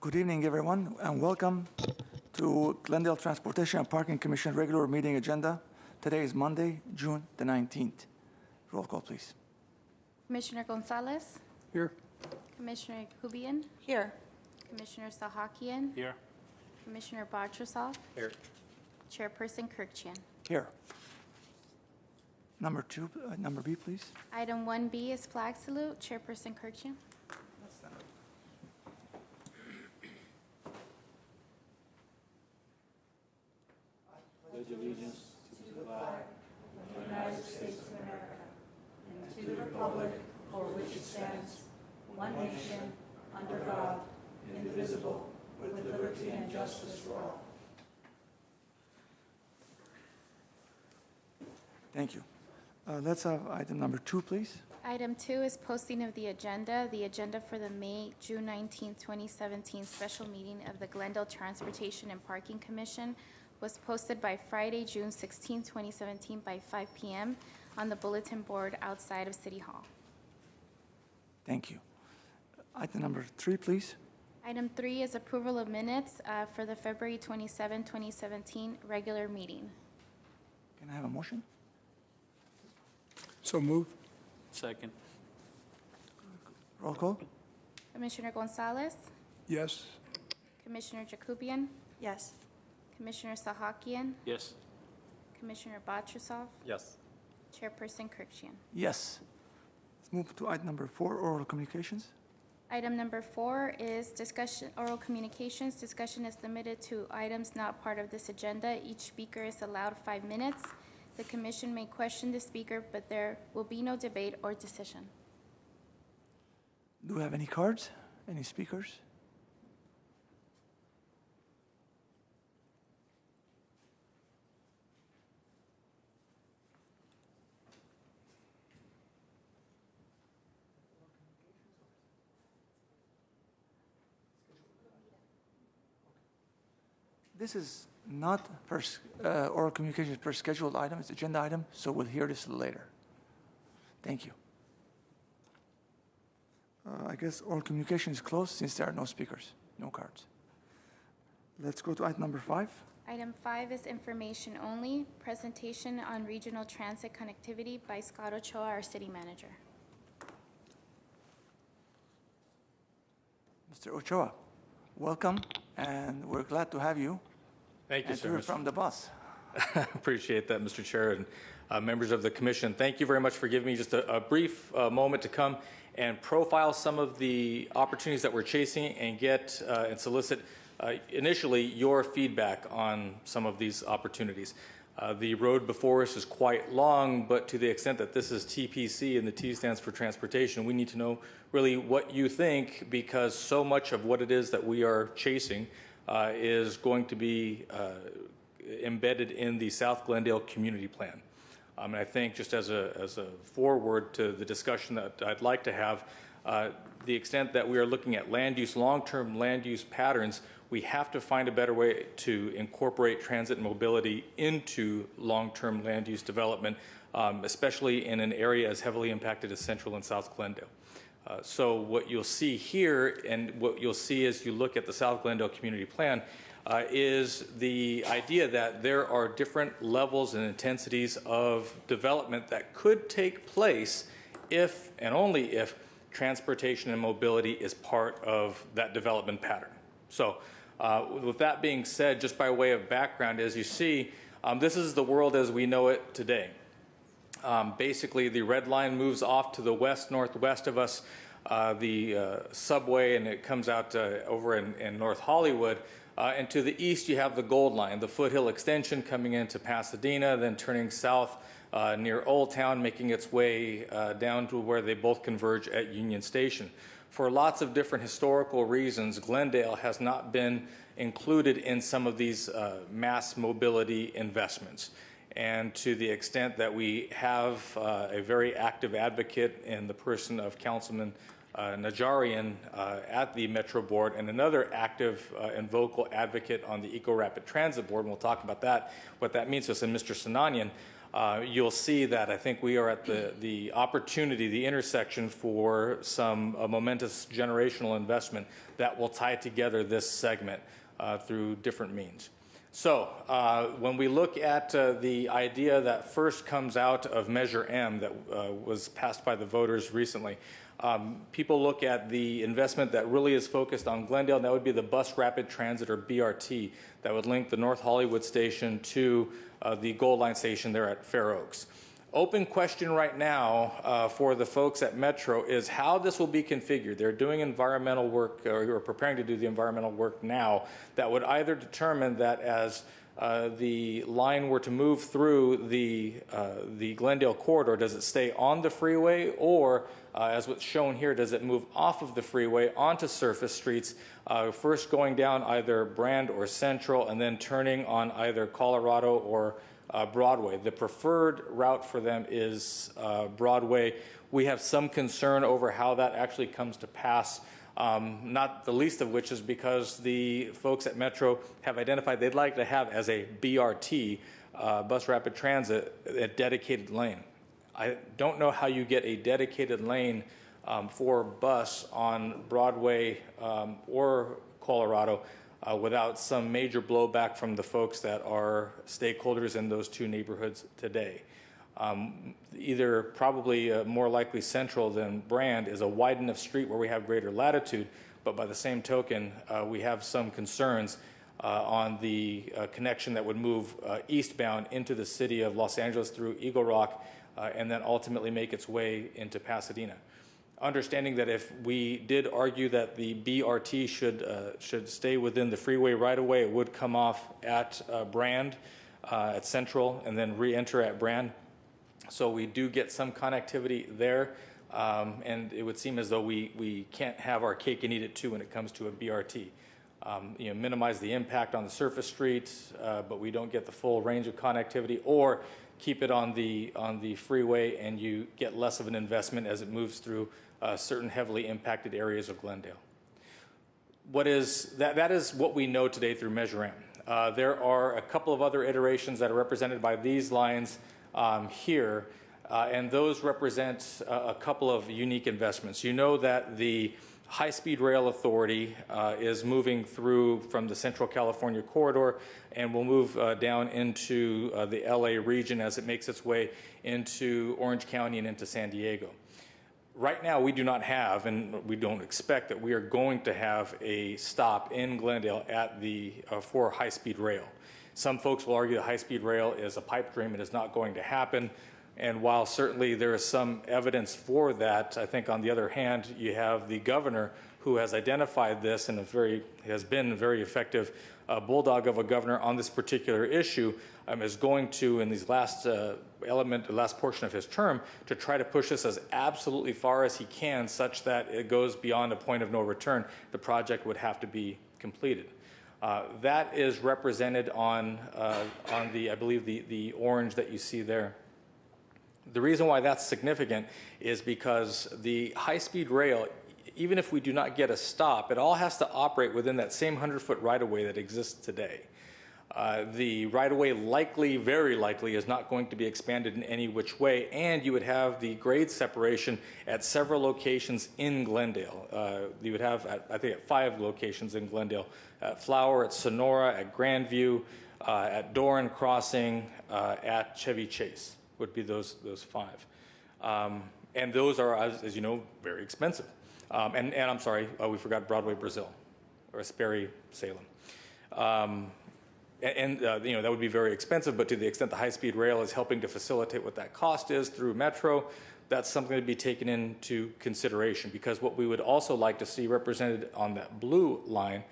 Good evening, everyone, and welcome to Glendale Transportation and Parking Commission regular meeting agenda. Today is Monday, June the 19th. Roll call, please. Commissioner Gonzalez. Here. Commissioner Kubian. Here. Commissioner Sahakian. Here. Commissioner Bartrasov. Here. Chairperson Kirkjian. Here. Number B, please. Item 1B is flag salute. Chairperson Kirkjian. Pledge allegiance to the flag of the United States of America and to the republic for which it stands, one nation, under God, indivisible, with liberty and justice for all. Thank you. Let's have item number 2, please. Item 2 is posting of the agenda. The agenda for the June 19, 2017 special meeting of the Glendale Transportation and Parking Commission was posted by Friday, June 16, 2017 by 5 p.m. on the bulletin board outside of City Hall. Thank you. Item number 3, please. Item 3 is approval of minutes for the February 27, 2017 regular meeting. Can I have a motion? So move. Second. Roll call. Commissioner Gonzalez, Yes. Commissioner Jakubian, Yes. Commissioner Sahakian, Yes. Commissioner Bartrasov, Yes. Chairperson Kirkjian. Yes. Let's move to item number 4, oral communications. Item number 4 is discussion, oral communications. Discussion is limited to items not part of this agenda. Each speaker is allowed 5 minutes. The commission may question the speaker, but there will be no debate or decision. Do we have any cards? Any speakers? This is not oral communications per scheduled item, it's agenda item, so we'll hear this later. Thank you. I guess oral communication is closed since there are no speakers, no cards. Let's go to item number 5. Item 5 is information only. Presentation on regional transit connectivity by Scott Ochoa, our city manager. Mr. Ochoa, welcome, and we're glad to have you. Thank you, and sir. you're from the bus. Appreciate that, Mr. Chair, and members of the Commission. Thank you very much for giving me just a brief moment to come and profile some of the opportunities that we're chasing and get and solicit initially your feedback on some of these opportunities. The road before us is quite long, but to the extent that this is TPC and the T stands for transportation, we need to know really what you think, because so much of what it is that we are chasing is going to be embedded in the South Glendale Community Plan. And I think just as a forward to the discussion that I'd like to have, the extent that we are looking at land use, long-term land use patterns, we have to find a better way to incorporate transit and mobility into long-term land use development, especially in an area as heavily impacted as Central and South Glendale. So what you'll see here, and what you'll see as you look at the South Glendale Community Plan, is the idea that there are different levels and intensities of development that could take place if and only if transportation and mobility is part of that development pattern. So with that being said, just by way of background, as you see, this is the world as we know it today. Basically, the red line moves off to the west-northwest of us, the subway, and it comes out over in North Hollywood. And to the east, you have the gold line, the foothill extension coming into Pasadena, then turning south near Old Town, making its way down to where they both converge at Union Station. For lots of different historical reasons, Glendale has not been included in some of these mass mobility investments. And to the extent that we have a very active advocate in the person of Councilman Najarian at the Metro Board, and another active and vocal advocate on the Eco Rapid Transit Board. And we'll talk about that, what that means to us, and Mr. Sinanian. You'll see that I think we are at the opportunity, the intersection for some momentous generational investment that will tie together this segment through different means. So when we look at the idea that first comes out of Measure M that was passed by the voters recently, people look at the investment that really is focused on Glendale, and that would be the Bus Rapid Transit, or BRT, that would link the North Hollywood station to the Gold Line station there at Fair Oaks. Open question right now for the folks at Metro is how this will be configured. They're doing environmental work, or preparing to do the environmental work now, that would either determine that as the line were to move through the Glendale corridor, does it stay on the freeway, or as what's shown here, does it move off of the freeway onto surface streets, first going down either Brand or Central, and then turning on either Colorado or Broadway. The preferred route for them is Broadway. We have some concern over how that actually comes to pass, not the least of which is because the folks at Metro have identified they'd like to have as a BRT, Bus Rapid Transit, a dedicated lane. I don't know how you get a dedicated lane for bus on Broadway or Colorado without some major blowback from the folks that are stakeholders in those two neighborhoods today. Either probably more likely Central than Brand is a wide enough street where we have greater latitude, but by the same token, we have some concerns on the connection that would move eastbound into the city of Los Angeles through Eagle Rock and then ultimately make its way into Pasadena. Understanding that if we did argue that the BRT should stay within the freeway right away, it would come off at Brand, at Central, and then re-enter at Brand. So we do get some connectivity there, and it would seem as though we can't have our cake and eat it too when it comes to a BRT. Minimize the impact on the surface streets, but we don't get the full range of connectivity, or keep it on the freeway and you get less of an investment as it moves through certain heavily impacted areas of Glendale. That is what we know today through Measure M. There are a couple of other iterations that are represented by these lines here, and those represent a couple of unique investments. You know that the High-Speed Rail Authority is moving through from the Central California corridor and will move down into the LA region as it makes its way into Orange County and into San Diego. Right now, we do not have, and we don't expect that we are going to have a stop in Glendale at for high-speed rail. Some folks will argue that high-speed rail is a pipe dream and is not going to happen. And while certainly there is some evidence for that, I think on the other hand, you have the governor who has identified this and has been a very effective bulldog of a governor on this particular issue, is going to, in these last portion of his term, to try to push this as absolutely far as he can, such that it goes beyond a point of no return. The project would have to be completed. That is represented on I believe the orange that you see there. The reason why that's significant is because the high-speed rail, even if we do not get a stop, it all has to operate within that same 100-foot right-of-way that exists today. The right-of-way very likely, is not going to be expanded in any which way, and you would have the grade separation at several locations in Glendale. You would have, I think, at 5 locations in Glendale: at Flower, at Sonora, at Grandview, at Doran Crossing, at Chevy Chase. Would be those 5. And those are, as you know, very expensive. And I'm sorry, we forgot Broadway Brazil, or Sperry Salem. That would be very expensive, but to the extent the high-speed rail is helping to facilitate what that cost is through Metro, that's something to be taken into consideration, because what we would also like to see represented on that blue line,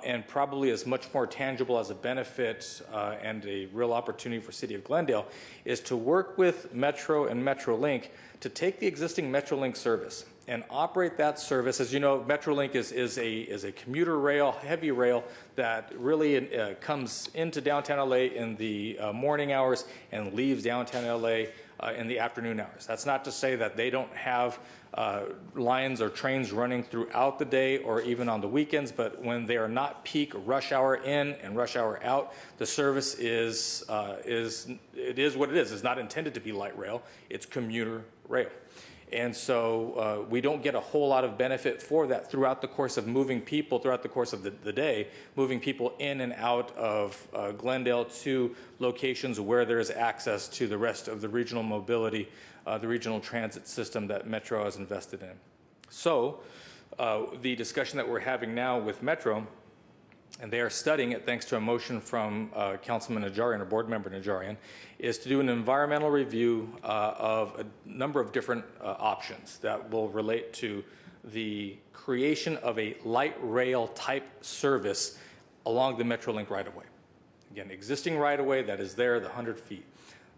and probably is much more tangible as a benefit and a real opportunity for City of Glendale, is to work with Metro and MetroLink to take the existing MetroLink service and operate that service. As you know, Metrolink is a commuter rail, heavy rail that really comes into downtown LA in the morning hours and leaves downtown LA in the afternoon hours. That's not to say that they don't have lines or trains running throughout the day or even on the weekends, but when they are not peak rush hour in and rush hour out, the service is what it is. It's not intended to be light rail. It's commuter rail. And so we don't get a whole lot of benefit for that throughout the course of moving people, throughout the course of the day, moving people in and out of Glendale to locations where there is access to the rest of the regional mobility, the regional transit system that Metro has invested in. So the discussion that we're having now with Metro, and they are studying it thanks to a motion from Councilman Najarian, or Board Member Najarian, is to do an environmental review of a number of different options that will relate to the creation of a light rail type service along the Metrolink right-of-way. Again, existing right-of-way that is there, the 100 feet.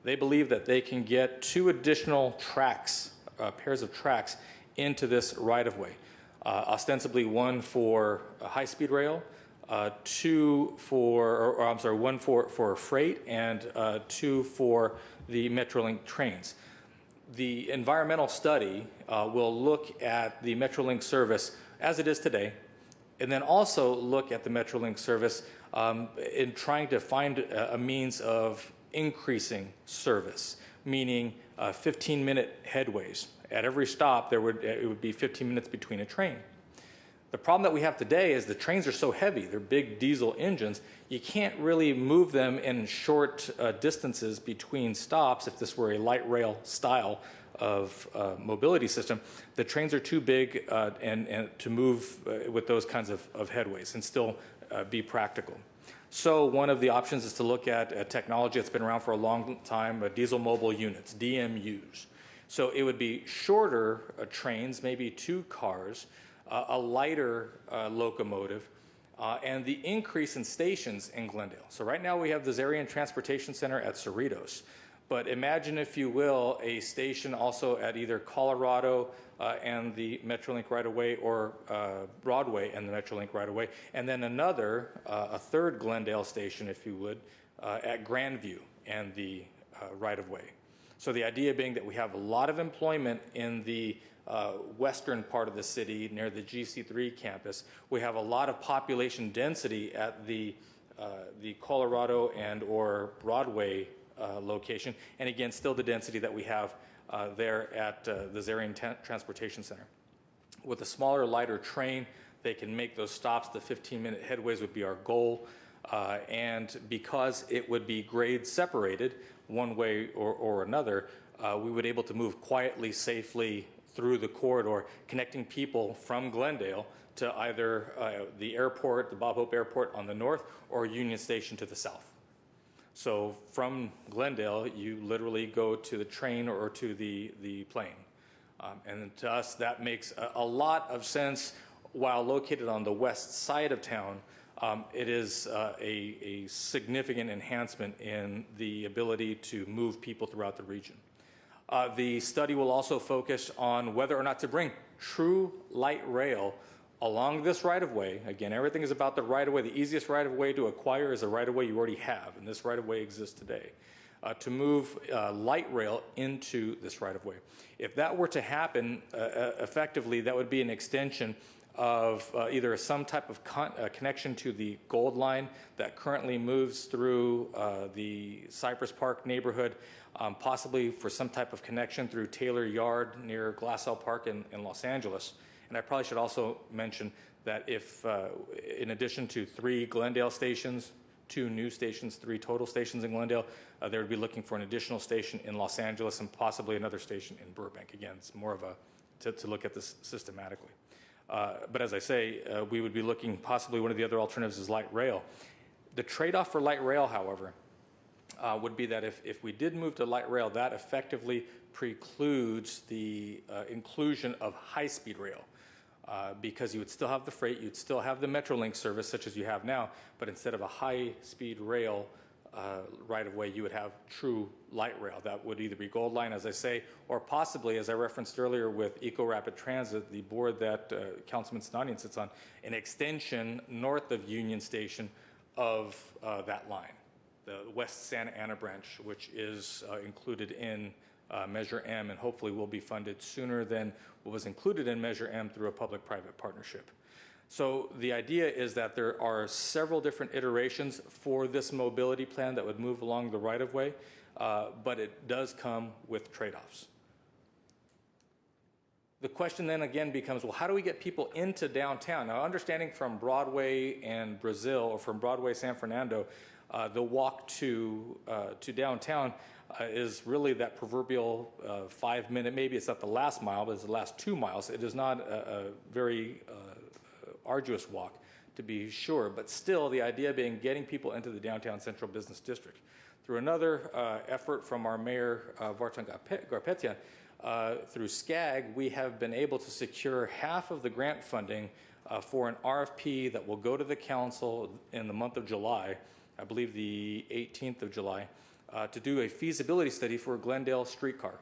They believe that they can get 2 additional tracks, pairs of tracks, into this right-of-way. Ostensibly one for a high-speed rail, 2 for, or I'm sorry, 1 for freight, and 2 for the Metrolink trains. The environmental study will look at the Metrolink service as it is today, and then also look at the Metrolink service in trying to find a means of increasing service, meaning 15-minute headways. At every stop, it would be 15 minutes between a train. The problem that we have today is the trains are so heavy, they're big diesel engines, you can't really move them in short distances between stops if this were a light rail style of mobility system. The trains are too big and to move with those kinds of headways and still be practical. So one of the options is to look at a technology that's been around for a long time, diesel mobile units, DMUs. So it would be shorter trains, maybe 2 cars, a lighter locomotive, and the increase in stations in Glendale. So right now we have the Zarian Transportation Center at Cerritos, but imagine, if you will, a station also at either Colorado and the Metrolink right-of-way, or Broadway and the Metrolink right-of-way, and then another, a third Glendale station, if you would, at Grandview and the right-of-way. So the idea being that we have a lot of employment in the western part of the city near the GC3 campus. We have a lot of population density at the Colorado and or Broadway location, and again, still the density that we have there at the Zarian Transportation Center. With a smaller, lighter train, they can make those stops. The 15-minute headways would be our goal, and because it would be grade separated one way or another, we would be able to move quietly, safely through the corridor, connecting people from Glendale to either the airport, the Bob Hope Airport on the north, or Union Station to the south. So from Glendale, you literally go to the train or to the plane. And to us, that makes a lot of sense. While located on the west side of town, it is a significant enhancement in the ability to move people throughout the region. The study will also focus on whether or not to bring true light rail along this right-of-way. Again, everything is about the right-of-way. The easiest right-of-way to acquire is a right-of-way you already have, and this right-of-way exists today. To move light rail into this right-of-way. If that were to happen effectively, that would be an extension of either some type of connection to the Gold Line that currently moves through the Cypress Park neighborhood, possibly for some type of connection through Taylor Yard near Glassell Park in Los Angeles. And I probably should also mention that if, in addition to 3 Glendale stations, 2 new stations, 3 total stations in Glendale, they would be looking for an additional station in Los Angeles and possibly another station in Burbank. Again, it's more of a, to look at this systematically. But as I say, we would be looking, possibly one of the other alternatives is light rail. The trade-off for light rail, however, would be that if we did move to light rail, that effectively precludes the inclusion of high-speed rail. Because you would still have the freight, you'd still have the Metrolink service such as you have now, but instead of a high-speed rail right-of-way, you would have true light rail. That would either be Gold Line, as I say, or possibly, as I referenced earlier with Eco Rapid Transit, the board that Councilman Sinanian sits on, an extension north of Union Station of that line, the West Santa Ana branch, which is included in Measure M, and hopefully will be funded sooner than what was included in Measure M through a public-private partnership. So the idea is that there are several different iterations for this mobility plan that would move along the right-of-way, but it does come with trade-offs. The question then again becomes, well, how do we get people into downtown? Now, understanding from Broadway and Brazil, or from Broadway San Fernando, the walk to downtown is really that proverbial 5-minute, maybe it's not the last mile, but it's the last 2 miles. It is not a very arduous walk, to be sure, but still the idea being getting people into the downtown central business district. Through another effort from our mayor, Vartan Garpetian, through SCAG, we have been able to secure half of the grant funding for an RFP that will go to the council in the month of July, I believe the 18th of July, to do a feasibility study for a Glendale streetcar.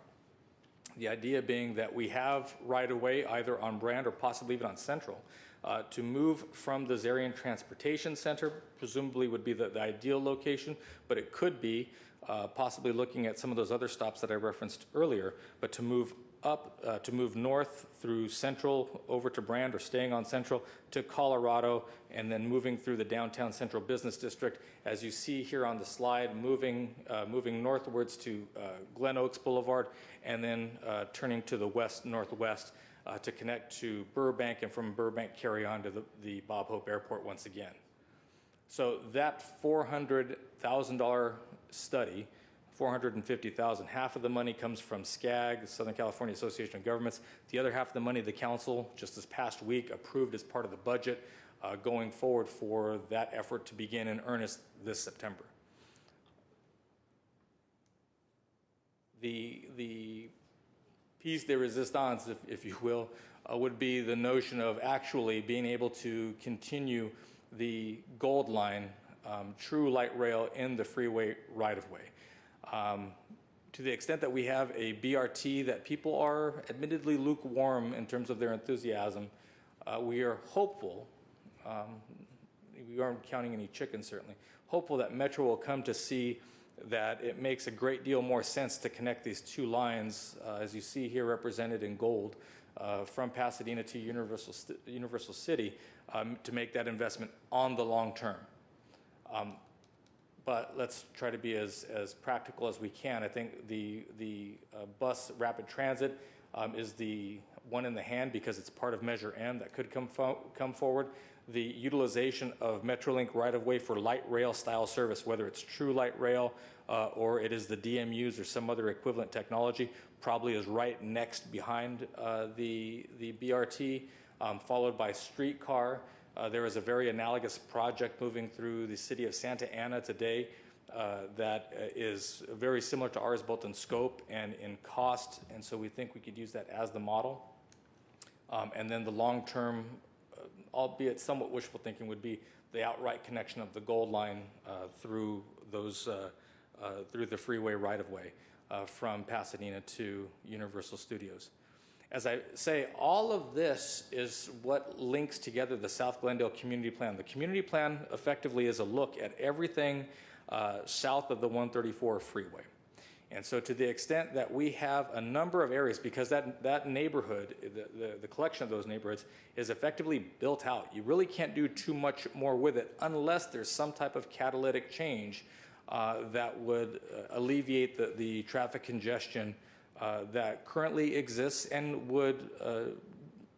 The idea being that we have right-of-way either on Brand or possibly even on Central to move from the Zarian Transportation Center, presumably would be the ideal location, but it could be possibly looking at some of those other stops that I referenced earlier, but to move up, to move north through Central over to Brand, or staying on Central to Colorado, and then moving through the downtown Central Business District, as you see here on the slide, moving northwards to Glen Oaks Boulevard, and then turning to the west-northwest to connect to Burbank, and from Burbank carry on to the Bob Hope Airport once again. So that $400,000 study, $450,000, half of the money comes from SCAG, the Southern California Association of Governments. The other half of the money the council just this past week approved as part of the budget going forward for that effort to begin in earnest this September. The piece de resistance, if you will, would be the notion of actually being able to continue the Gold Line, true light rail in the freeway right-of-way. To the extent that we have a BRT that people are admittedly lukewarm in terms of their enthusiasm, we are hopeful, we aren't counting any chickens certainly, hopeful that Metro will come to see that it makes a great deal more sense to connect these two lines, as you see here represented in gold, from Pasadena to Universal City, to make that investment on the long term. But let's try to be as practical as we can. I think the bus rapid transit is the one in the hand because it's part of Measure M that could come forward. The utilization of Metrolink right-of-way for light rail style service, whether it's true light rail or it is the DMUs or some other equivalent technology, probably is right next behind the BRT, followed by streetcar. There is a very analogous project moving through the city of Santa Ana today that is very similar to ours, both in scope and in cost, and so we think we could use that as the model. And then the long-term, albeit somewhat wishful thinking, would be the outright connection of the Gold Line through the freeway right-of-way from Pasadena to Universal Studios. As I say, all of this is what links together the South Glendale Community Plan. The Community Plan effectively is a look at everything south of the 134 freeway. And so to the extent that we have a number of areas, because that neighborhood, the collection of those neighborhoods is effectively built out. You really can't do too much more with it unless there's some type of catalytic change that would alleviate the traffic congestion that currently exists and would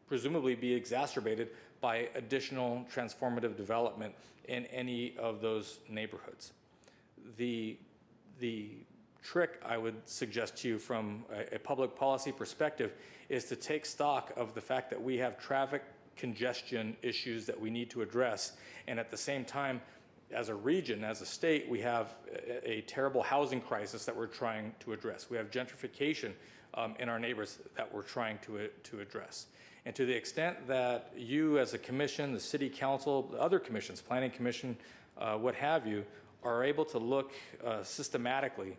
presumably be exacerbated by additional transformative development in any of those neighborhoods. The trick I would suggest to you from a public policy perspective is to take stock of the fact that we have traffic congestion issues that we need to address, and at the same time, as a region, as a state, we have a terrible housing crisis that we're trying to address. We have gentrification in our neighbors that we're trying to address. And to the extent that you as a commission, the city council, the other commissions, planning commission, what have you, are able to look systemically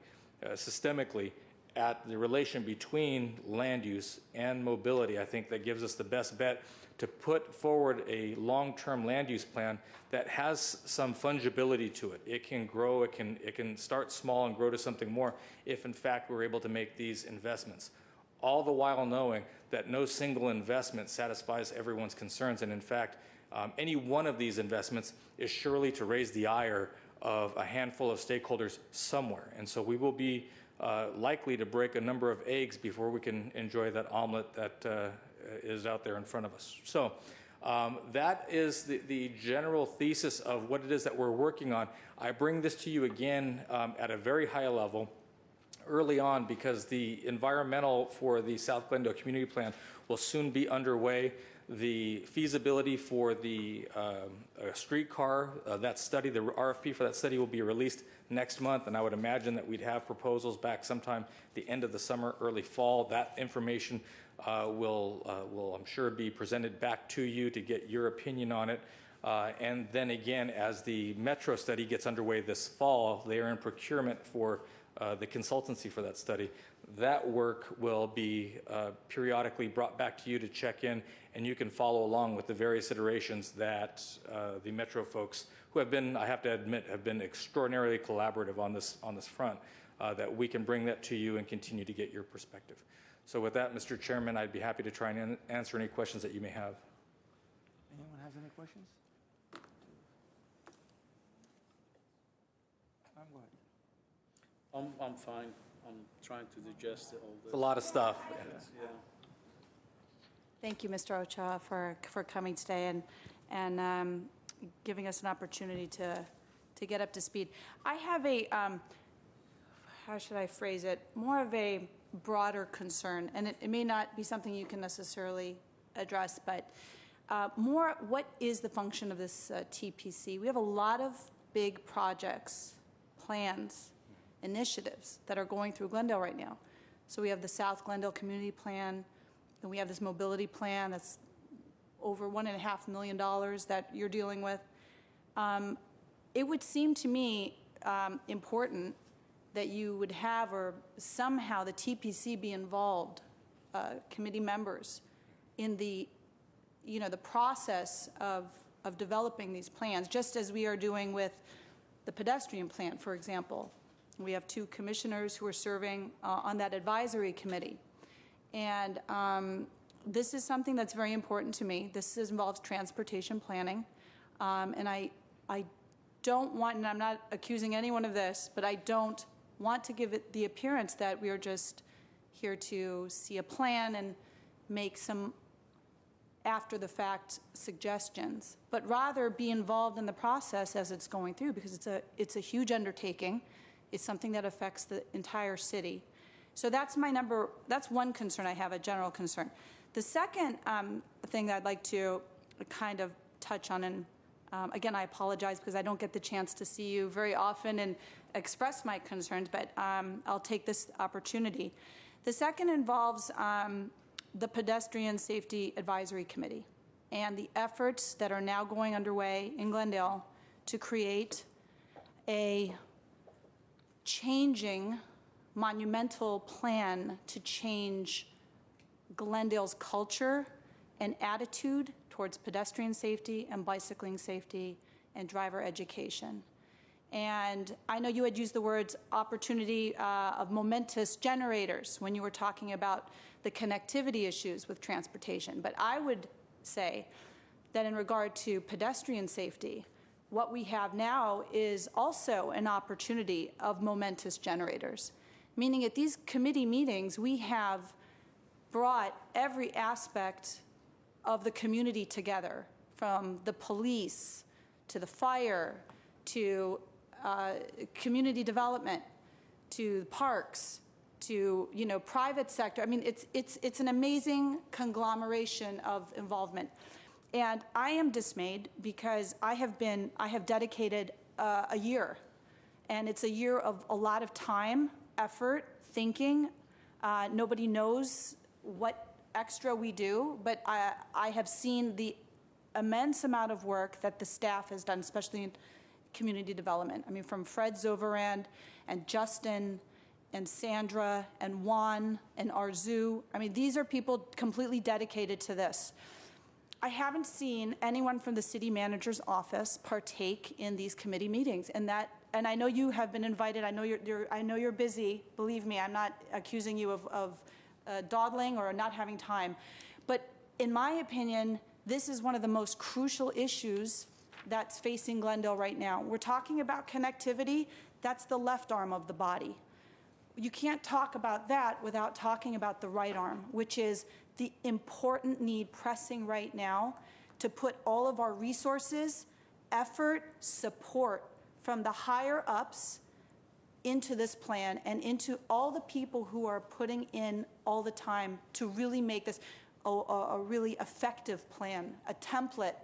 at the relation between land use and mobility, I think that gives us the best bet to put forward a long-term land use plan that has some fungibility to it. It can grow, it can start small and grow to something more if in fact we're able to make these investments. All the while knowing that no single investment satisfies everyone's concerns, and in fact, any one of these investments is surely to raise the ire of a handful of stakeholders somewhere. And so we will be likely to break a number of eggs before we can enjoy that omelet that is out there in front of us. So that is the general thesis of what it is that we're working on. I bring this to you again at a very high level early on because the environmental for the South Glendale Community Plan will soon be underway. The feasibility for the streetcar, that study, the RFP for that study will be released next month, and I would imagine that we'd have proposals back sometime the end of the summer, early fall. That information will, I'm sure, be presented back to you to get your opinion on it. And then again, as the Metro study gets underway this fall, they are in procurement for the consultancy for that study. That work will be periodically brought back to you to check in, and you can follow along with the various iterations that the Metro folks, who have been, I have to admit, have been extraordinarily collaborative on this front, that we can bring that to you and continue to get your perspective. So with that, Mr. Chairman, I'd be happy to try and answer any questions that you may have. Anyone has any questions? I'm good. I'm fine. I'm trying to digest all this. It's a lot of stuff. Yeah. Thank you, Mr. Ochoa, for coming today and giving us an opportunity to get up to speed. I have a, how should I phrase it, more of a broader concern, and it may not be something you can necessarily address, but more, what is the function of this TPC? We have a lot of big projects, plans, initiatives that are going through Glendale right now. So we have the South Glendale Community Plan, and we have this mobility plan that's over $1.5 million that you're dealing with. It would seem to me important that you would have, or somehow the TPC be involved, committee members, in the, the process of developing these plans, just as we are doing with the pedestrian plan, for example. We have 2 commissioners who are serving on that advisory committee. And this is something that's very important to me. This involves transportation planning. And I don't want, and I'm not accusing anyone of this, but I don't want to give it the appearance that we are just here to see a plan and make some after-the-fact suggestions, but rather be involved in the process as it's going through, because it's a huge undertaking. It's something that affects the entire city. So that's that's one concern I have, a general concern. The second thing that I'd like to kind of touch on, and again, I apologize because I don't get the chance to see you very often and express my concerns, but I'll take this opportunity. The second involves the Pedestrian Safety Advisory Committee and the efforts that are now going underway in Glendale to create a changing monumental plan to change Glendale's culture and attitude towards pedestrian safety and bicycling safety and driver education. And I know you had used the words opportunity of momentous generators when you were talking about the connectivity issues with transportation. But I would say that in regard to pedestrian safety, what we have now is also an opportunity of momentous generators, meaning at these committee meetings, we have brought every aspect of the community together, from the police to the fire to community development to parks to private sector. I mean, it's an amazing conglomeration of involvement. And I am dismayed because I have dedicated a year, and it's a year of a lot of time, effort, thinking. Nobody knows what extra we do, but I have seen the immense amount of work that the staff has done, especially community development. I mean, from Fred Zoverand and Justin and Sandra and Juan and Arzu. I mean, these are people completely dedicated to this. I haven't seen anyone from the city manager's office partake in these committee meetings, and I know you have been invited. I know you're busy. Believe me, I'm not accusing you of dawdling or not having time. But in my opinion, this is one of the most crucial issues that's facing Glendale right now. We're talking about connectivity. That's the left arm of the body. You can't talk about that without talking about the right arm, which is the important need pressing right now to put all of our resources, effort, support from the higher ups into this plan and into all the people who are putting in all the time to really make this a really effective plan, a template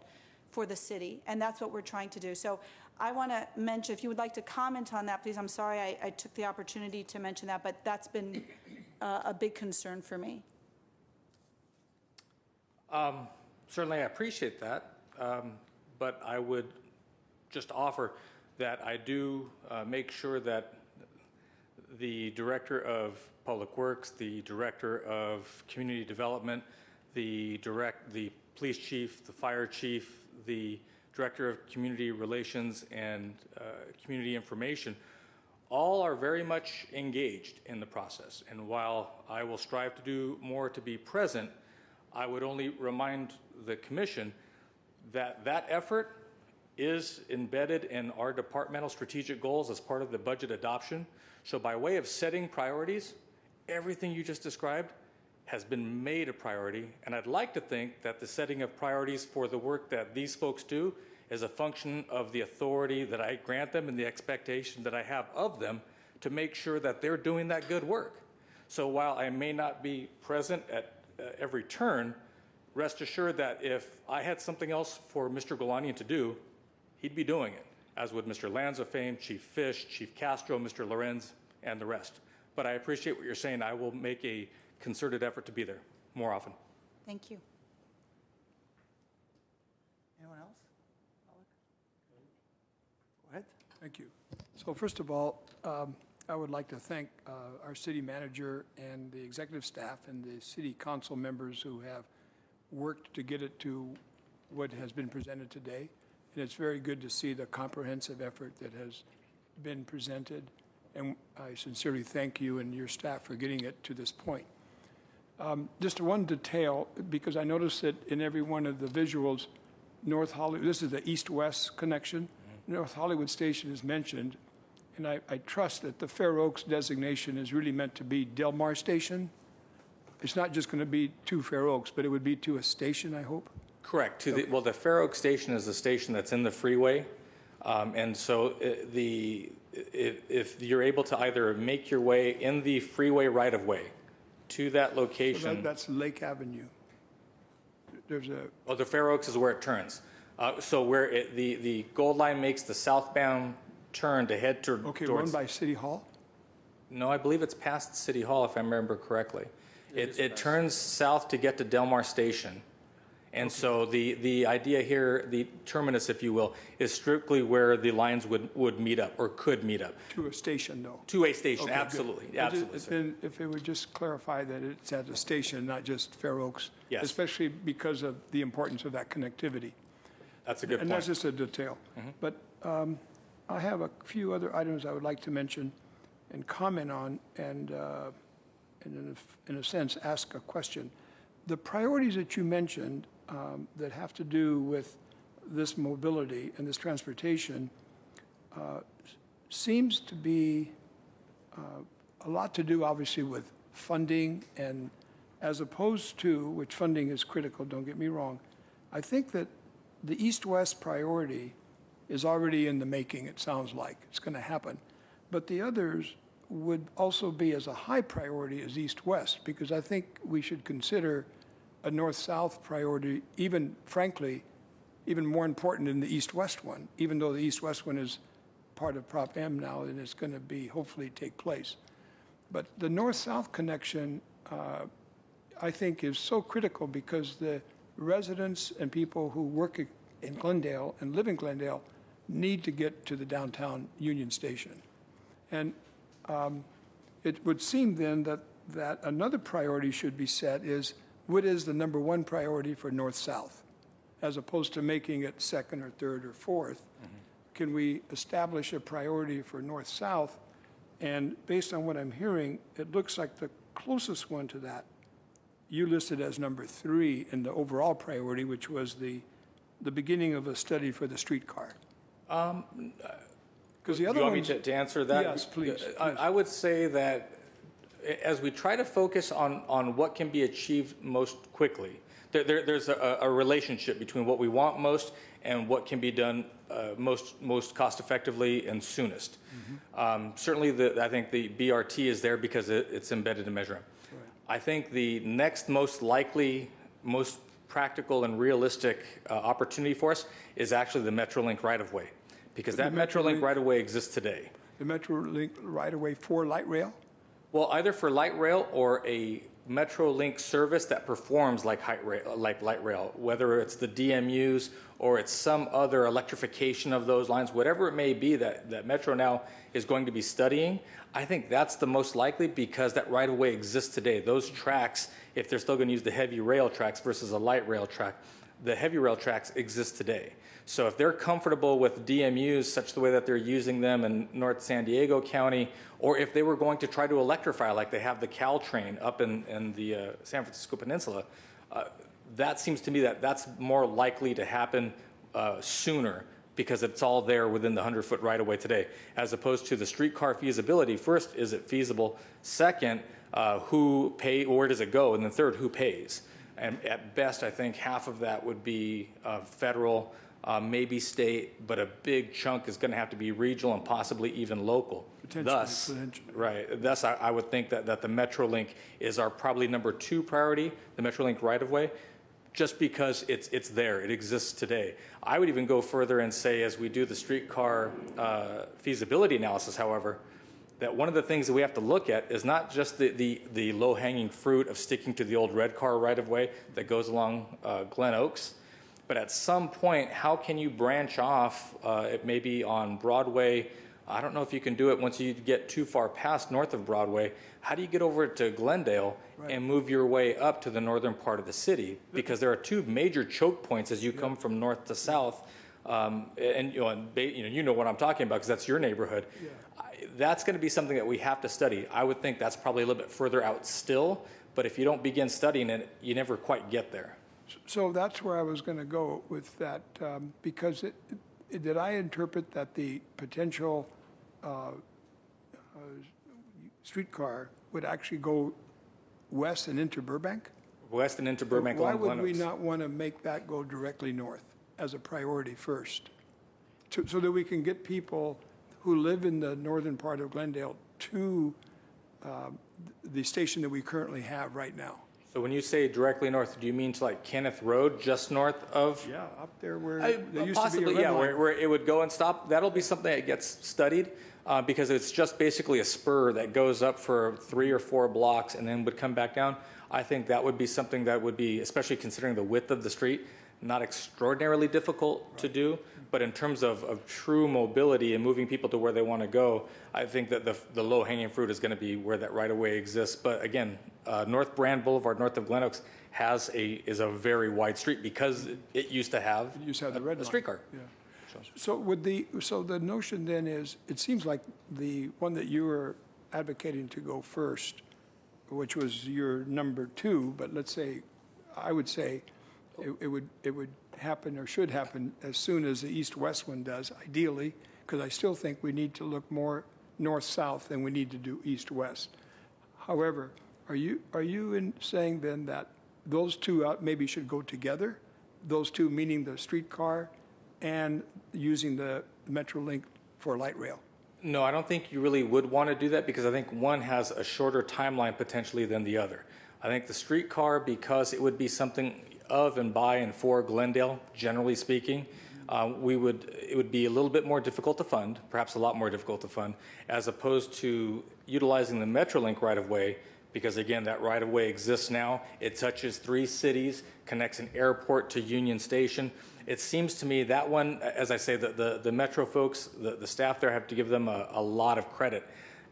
for the city, and that's what we're trying to do. So I want to mention, if you would like to comment on that, please. I'm sorry I took the opportunity to mention that, but that's been a big concern for me. Certainly, I appreciate that, but I would just offer that I do make sure that the Director of Public Works, the Director of Community Development, the Police Chief, the Fire Chief, the Director of Community Relations and Community Information, all are very much engaged in the process. And while I will strive to do more to be present, I would only remind the Commission that that effort is embedded in our departmental strategic goals as part of the budget adoption. So by way of setting priorities, everything you just described has been made a priority, and I'd like to think that the setting of priorities for the work that these folks do is a function of the authority that I grant them and the expectation that I have of them to make sure that they're doing that good work. So while I may not be present at every turn, rest assured that if I had something else for Mr. Golanian to do, he'd be doing it, as would Mr. Lanzafame, Chief Fish, Chief Castro, Mr. Lorenz, and the rest. But I appreciate what you're saying. I will make a concerted effort to be there more often. Thank you. Anyone else? Alec? Go ahead. Thank you. So first of all, I would like to thank our city manager and the executive staff and the city council members who have worked to get it to what has been presented today. And it's very good to see the comprehensive effort that has been presented. And I sincerely thank you and your staff for getting it to this point. Just one detail, because I noticed that in every one of the visuals, North Hollywood, this is the east-west connection. North Hollywood Station is mentioned, and I trust that the Fair Oaks designation is really meant to be Del Mar Station. It's not just going to be to Fair Oaks, but it would be to a station, I hope? Correct. Well, the Fair Oaks Station is a station that's in the freeway, and so if you're able to either make your way in the freeway right-of-way to that location. So that's Lake Avenue. There's a. Oh, the Fair Oaks is where it turns. So where the Gold Line makes the southbound turn to head towards. Okay, run by City Hall? No, I believe it's past City Hall, if I remember correctly. It turns south to get to Del Mar Station. And so the idea here, the terminus, if you will, is strictly where the lines would meet up or could meet up. To a station, though. To a station, Okay, absolutely. good. Absolutely. Sir. If it would just clarify that it's at a station, not just Fair Oaks. Yes. Especially because of the importance of that connectivity. That's a good And point. that's just a detail. But I have a few other items I would like to mention and comment on and in a sense, ask a question. The priorities that you mentioned that have to do with this mobility and this transportation seems to be a lot to do, obviously, with funding, and as opposed to, which funding is critical, don't get me wrong, I think that the east-west priority is already in the making, it sounds like. It's going to happen. But the others would also be as a high priority as east-west, because I think we should consider a north-south priority, even, frankly, even more important than the east-west one, even though the east-west one is part of Prop M now and it's going to be, hopefully, take place. But the north-south connection, I think, is so critical because the residents and people who work in Glendale and live in Glendale need to get to the downtown Union Station. And it would seem then that another priority should be set is, what is the number one priority for north-south? As opposed to making it second or third or fourth, can we establish a priority for north-south? And based on what I'm hearing, it looks like the closest one to that, you listed as number 3 in the overall priority, which was the beginning of a study for the streetcar. Because the other you want ones, me to answer that? Yes, please. I would say that as we try to focus on what can be achieved most quickly, there's a relationship between what we want most and what can be done most cost effectively and soonest. Certainly, I think the BRT is there because it's embedded in Measure M. I think the next most likely, most practical and realistic opportunity for us is actually the Metrolink right-of-way, because that Metrolink right-of-way exists today. the Metrolink right-of-way for light rail? Well, either for light rail or a Metrolink service that performs like light rail, whether it's the DMUs or it's some other electrification of those lines, whatever it may be that Metro now is going to be studying, I think that's the most likely because that right-of-way exists today. Those tracks, if they're still going to use the heavy rail tracks versus a light rail track, the heavy rail tracks exist today. So if they're comfortable with DMUs such the way that they're using them in North San Diego County, or if they were going to try to electrify like they have the Caltrain up in the San Francisco Peninsula, that seems to me that that's more likely to happen sooner because it's all there within the 100-foot right-of-way today, as opposed to the streetcar feasibility. First, is it feasible? Second, who pay, where does it go? And then third, who pays? And at best, I think half of that would be federal, maybe state, but a big chunk is going to have to be regional and possibly even local. Thus, right. Thus, I would think that the Metrolink is our probably number 2 priority, the Metrolink right-of-way, just because it's there. It exists today. I would even go further and say, as we do the streetcar feasibility analysis, however, that one of the things that we have to look at is not just the low-hanging fruit of sticking to the old red car right-of-way that goes along Glen Oaks, but at some point, how can you branch off, it may be on Broadway. I don't know if you can do it once you get too far past north of Broadway. How do you get over to Glendale and move your way up to the northern part of the city? Because there are 2 major choke points as you come from north to south. And you know what I'm talking about because that's your neighborhood. Yeah. That's going to be something that we have to study. I would think that's probably a little bit further out still, but if you don't begin studying it, you never quite get there. So that's where I was going to go with that, because did I interpret that the potential streetcar would actually go west and into Burbank? West and into Burbank along Glen Oaks. Why would we not want to make that go directly north as a priority first? So that we can get people who live in the northern part of Glendale to the station that we currently have right now. So when you say directly north, do you mean to like Kenneth Road, just north of? Yeah, up there where there used Possibly, to be a red line. where it would go and stop. That'll be something that gets studied because it's just basically a spur that goes up for 3 or 4 blocks and then would come back down. I think that would be something that would be, especially considering the width of the street, not extraordinarily difficult to do, but in terms of true mobility and moving people to where they want to go, I think that the low-hanging fruit is going to be where that right-of-way exists. But again, North Brand Boulevard, north of Glen Oaks, is a very wide street because it used to have the red a streetcar. Yeah. So the notion then is, it seems like the one that you were advocating to go first, which was your number 2, but let's say, I would say, it would happen or should happen as soon as the east-west one does, ideally, because I still think we need to look more north-south than we need to do east-west. However, are you saying then that those 2 maybe should go together? Those 2 meaning the streetcar and using the Metrolink for light rail? No, I don't think you really would want to do that because I think one has a shorter timeline potentially than the other. I think the streetcar, because it would be something of and by and for Glendale, generally speaking, it would be a little bit more difficult to fund, perhaps a lot more difficult to fund, as opposed to utilizing the Metrolink right-of-way because again, that right-of-way exists now. It touches 3 cities, connects an airport to Union Station. It seems to me that one, as I say, the Metro folks, the staff there, have to give them a lot of credit.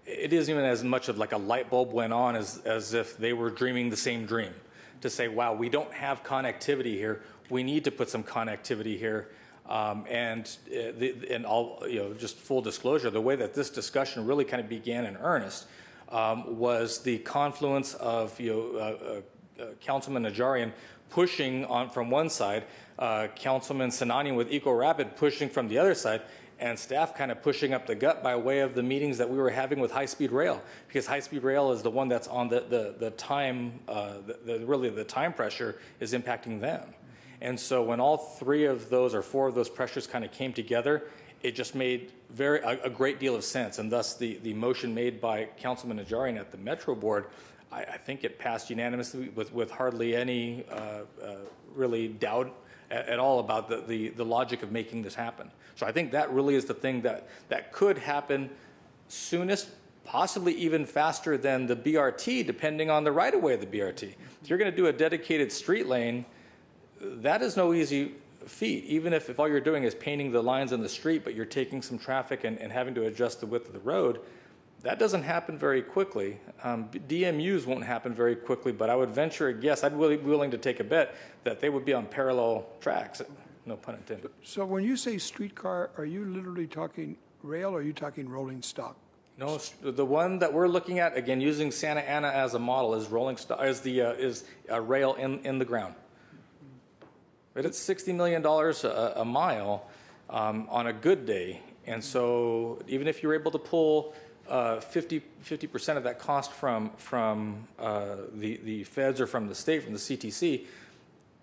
It isn't even as much of like a light bulb went on as if they were dreaming the same dream, to say, wow, we don't have connectivity here. We need to put some connectivity here. And all, just full disclosure, the way that this discussion really kind of began in earnest was the confluence of Councilman Najarian pushing on from one side, Councilman Sinani with Eco Rapid pushing from the other side, and staff kind of pushing up the gut by way of the meetings that we were having with high-speed rail, because high-speed rail is the one that's on the time, really the time pressure is impacting them. And so when all 3 of those or 4 of those pressures kind of came together, it just made a great deal of sense. And thus the motion made by Councilman Najarian at the Metro Board, I think it passed unanimously with hardly any really doubt at all about the logic of making this happen. So I think that really is the thing that could happen soonest, possibly even faster than the BRT, depending on the right-of-way of the BRT. If you're going to do a dedicated street lane, that is no easy feat, even if all you're doing is painting the lines on the street, but you're taking some traffic and having to adjust the width of the road. That doesn't happen very quickly. DMUs won't happen very quickly, but I would venture a guess, I'd be willing to take a bet that they would be on parallel tracks, no pun intended. So when you say streetcar, are you literally talking rail or are you talking rolling stock? No, the one that we're looking at, again, using Santa Ana as a model, is rolling stock, is a rail in the ground. But it's $60 million a mile on a good day. And so even if you're able to pull 50% of that cost from the feds or from the state, from the CTC,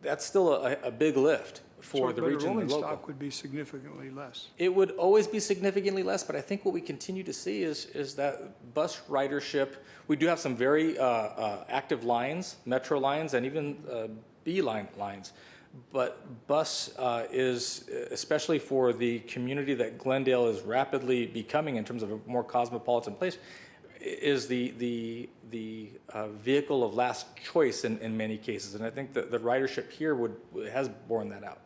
that's still a big lift for the region and rolling local. stock would be significantly less. It would always be significantly less, but I think what we continue to see is that bus ridership. We do have some very active lines, metro lines, and even B-line lines. But bus is, especially for the community that Glendale is rapidly becoming in terms of a more cosmopolitan place, is the vehicle of last choice in many cases. And I think that the ridership here has borne that out.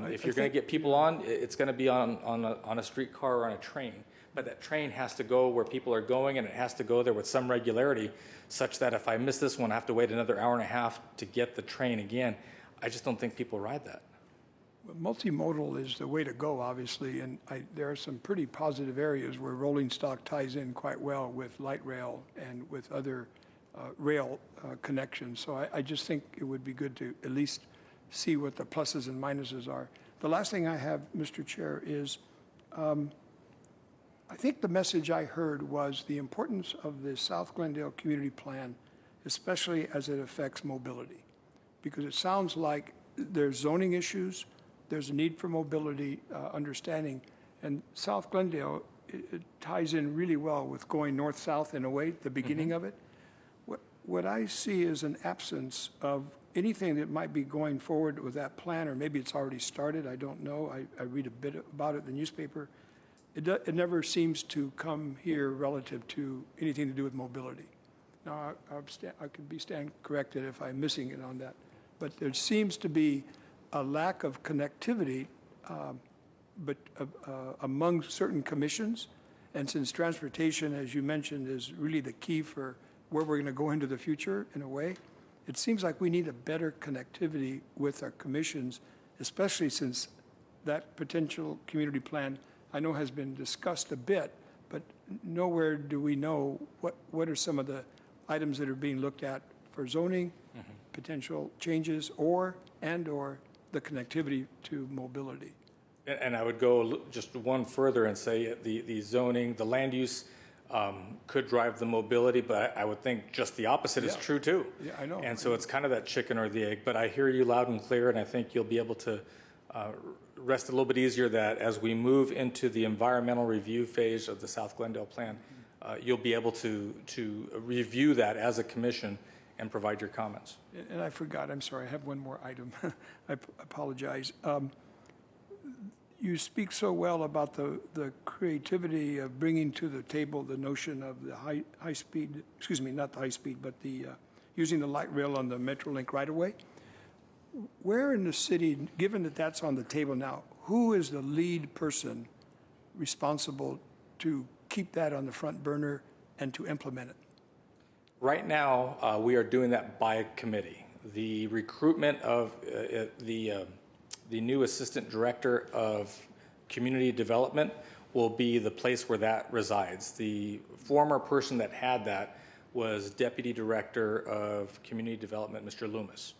If you're going to get people on, it's going to be on a streetcar or on a train. But that train has to go where people are going, and it has to go there with some regularity, such that if I miss this one, I have to wait another hour and a half to get the train again. I just don't think people ride that. Multimodal is the way to go, obviously, and there are some pretty positive areas where rolling stock ties in quite well with light rail and with other rail connections. So I just think it would be good to at least see what the pluses and minuses are. The last thing I have, Mr. Chair, is I think the message I heard was the importance of the South Glendale Community Plan, especially as it affects mobility. Because it sounds like there's zoning issues, there's a need for mobility understanding, and South Glendale, it ties in really well with going north-south in a way, the beginning of it. What I see is an absence of anything that might be going forward with that plan, or maybe it's already started, I don't know. I read a bit about it in the newspaper. It never seems to come here relative to anything to do with mobility. Now, I could be stand corrected if I'm missing it on that. But there seems to be a lack of connectivity among certain commissions. And since transportation, as you mentioned, is really the key for where we're going to go into the future in a way, it seems like we need a better connectivity with our commissions, especially since that potential community plan I know has been discussed a bit, but nowhere do we know what are some of the items that are being looked at for zoning, potential changes, or the connectivity to mobility. And I would go just one further and say the zoning, the land use could drive the mobility, but I would think just the opposite is true too. Yeah, I know. And so it's kind of that chicken or the egg, but I hear you loud and clear, and I think you'll be able to rest a little bit easier that as we move into the environmental review phase of the South Glendale plan, you'll be able to review that as a commission and provide your comments. And I forgot, I'm sorry, I have one more item. I apologize. You speak so well about the creativity of bringing to the table the notion of the high speed, excuse me, not the high speed, but the using the light rail on the Metrolink right away. Where in the city, given that that's on the table now, who is the lead person responsible to keep that on the front burner and to implement it? Right now, we are doing that by committee. The recruitment of the new assistant director of community development will be the place where that resides. The former person that had that was deputy director of community development, Mr. Loomis.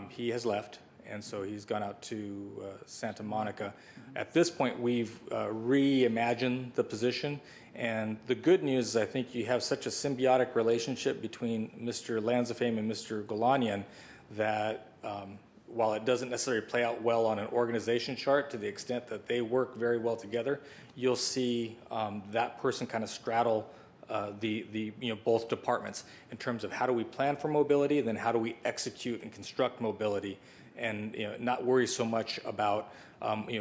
He has left, and so he's gone out to Santa Monica. At this point, we've reimagined the position, and the good news is I think you have such a symbiotic relationship between Mr. Lanzafame and Mr. Golanian that while it doesn't necessarily play out well on an organization chart to the extent that they work very well together, you'll see that person kind of straddle both departments in terms of how do we plan for mobility and then how do we execute and construct mobility, and not worry so much about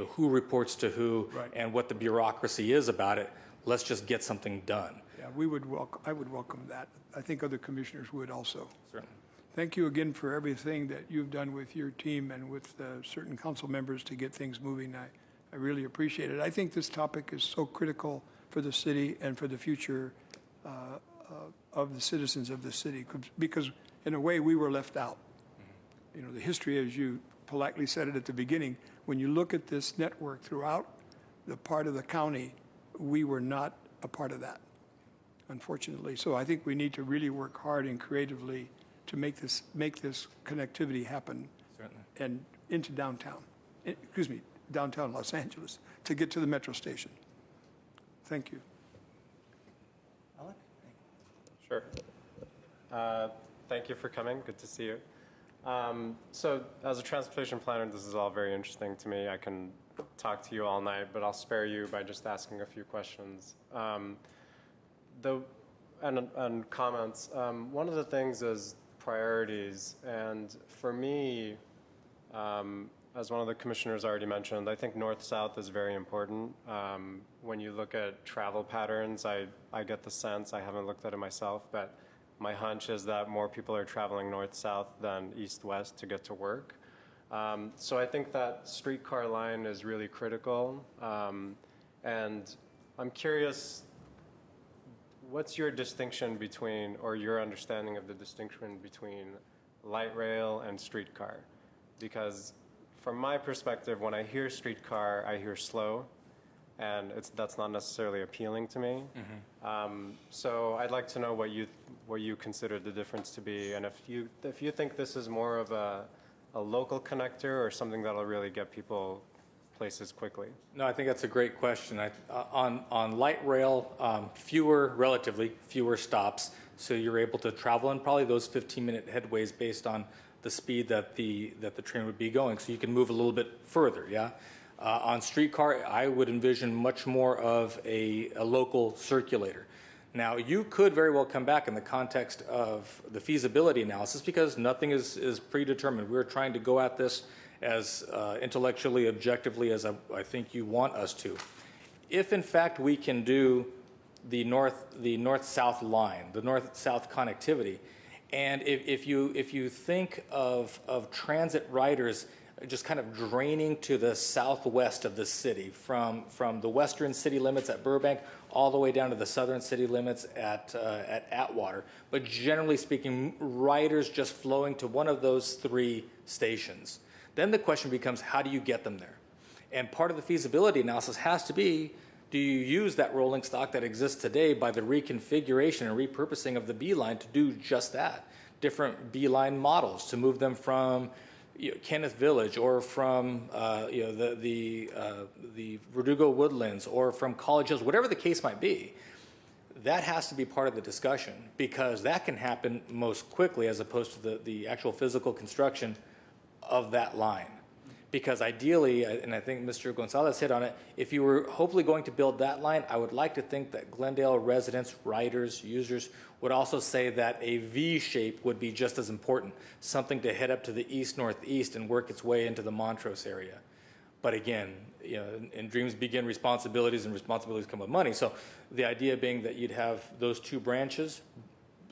who reports to who and what the bureaucracy is about it. Let's just get something done. Yeah, I would welcome that. I think other commissioners would also. Certainly. Thank you again for everything that you've done with your team and with certain council members to get things moving. I really appreciate it. I think this topic is so critical for the city and for the future of the citizens of the city, because in a way we were left out. The history, as you politely said it at the beginning, when you look at this network throughout the part of the county, we were not a part of that, unfortunately. So I think we need to really work hard and creatively to make this connectivity happen. Certainly. And into downtown Los Angeles, to get to the metro station. Thank you. Alec? Sure. Thank you for coming. Good to see you. So as a transportation planner, this is all very interesting to me. I can talk to you all night, but I'll spare you by just asking a few questions. And comments. One of the things is priorities, and for me, as one of the commissioners already mentioned, I think north-south is very important. When you look at travel patterns, I get the sense, I haven't looked at it myself, but my hunch is that more people are traveling north-south than east-west to get to work. So I think that streetcar line is really critical. And I'm curious, what's your distinction between, or your understanding of the distinction between light rail and streetcar? Because from my perspective, when I hear streetcar, I hear slow, and that's not necessarily appealing to me. So I'd like to know what you consider the difference to be, and if you think this is more of a local connector or something that'll really get people places quickly. No, I think that's a great question. On light rail, relatively fewer stops, so you're able to travel in probably those 15-minute headways based on the speed that the train would be going, so you can move a little bit further. Yeah. On streetcar, I would envision much more of a local circulator. Now, you could very well come back in the context of the feasibility analysis, because nothing is predetermined. We're trying to go at this as intellectually, objectively as I think you want us to. If, in fact, we can do the north-south line, the north-south connectivity, and if you think of transit riders just kind of draining to the southwest of the city, from the western city limits at Burbank all the way down to the southern city limits at Atwater, but generally speaking, riders just flowing to one of those three stations. Then the question becomes, how do you get them there? And part of the feasibility analysis has to be, do you use that rolling stock that exists today by the reconfiguration and repurposing of the B line to do just that? Different B line models to move them from Kenneth Village, or from the Verdugo Woodlands, or from College Hills, whatever the case might be. That has to be part of the discussion, because that can happen most quickly as opposed to the actual physical construction of that line. Because ideally, and I think Mr. Gonzalez hit on it, if you were hopefully going to build that line, I would like to think that Glendale residents, riders, users would also say that a V shape would be just as important, something to head up to the east-northeast and work its way into the Montrose area. But again, and dreams begin responsibilities, and responsibilities come with money. So the idea being that you'd have those two branches.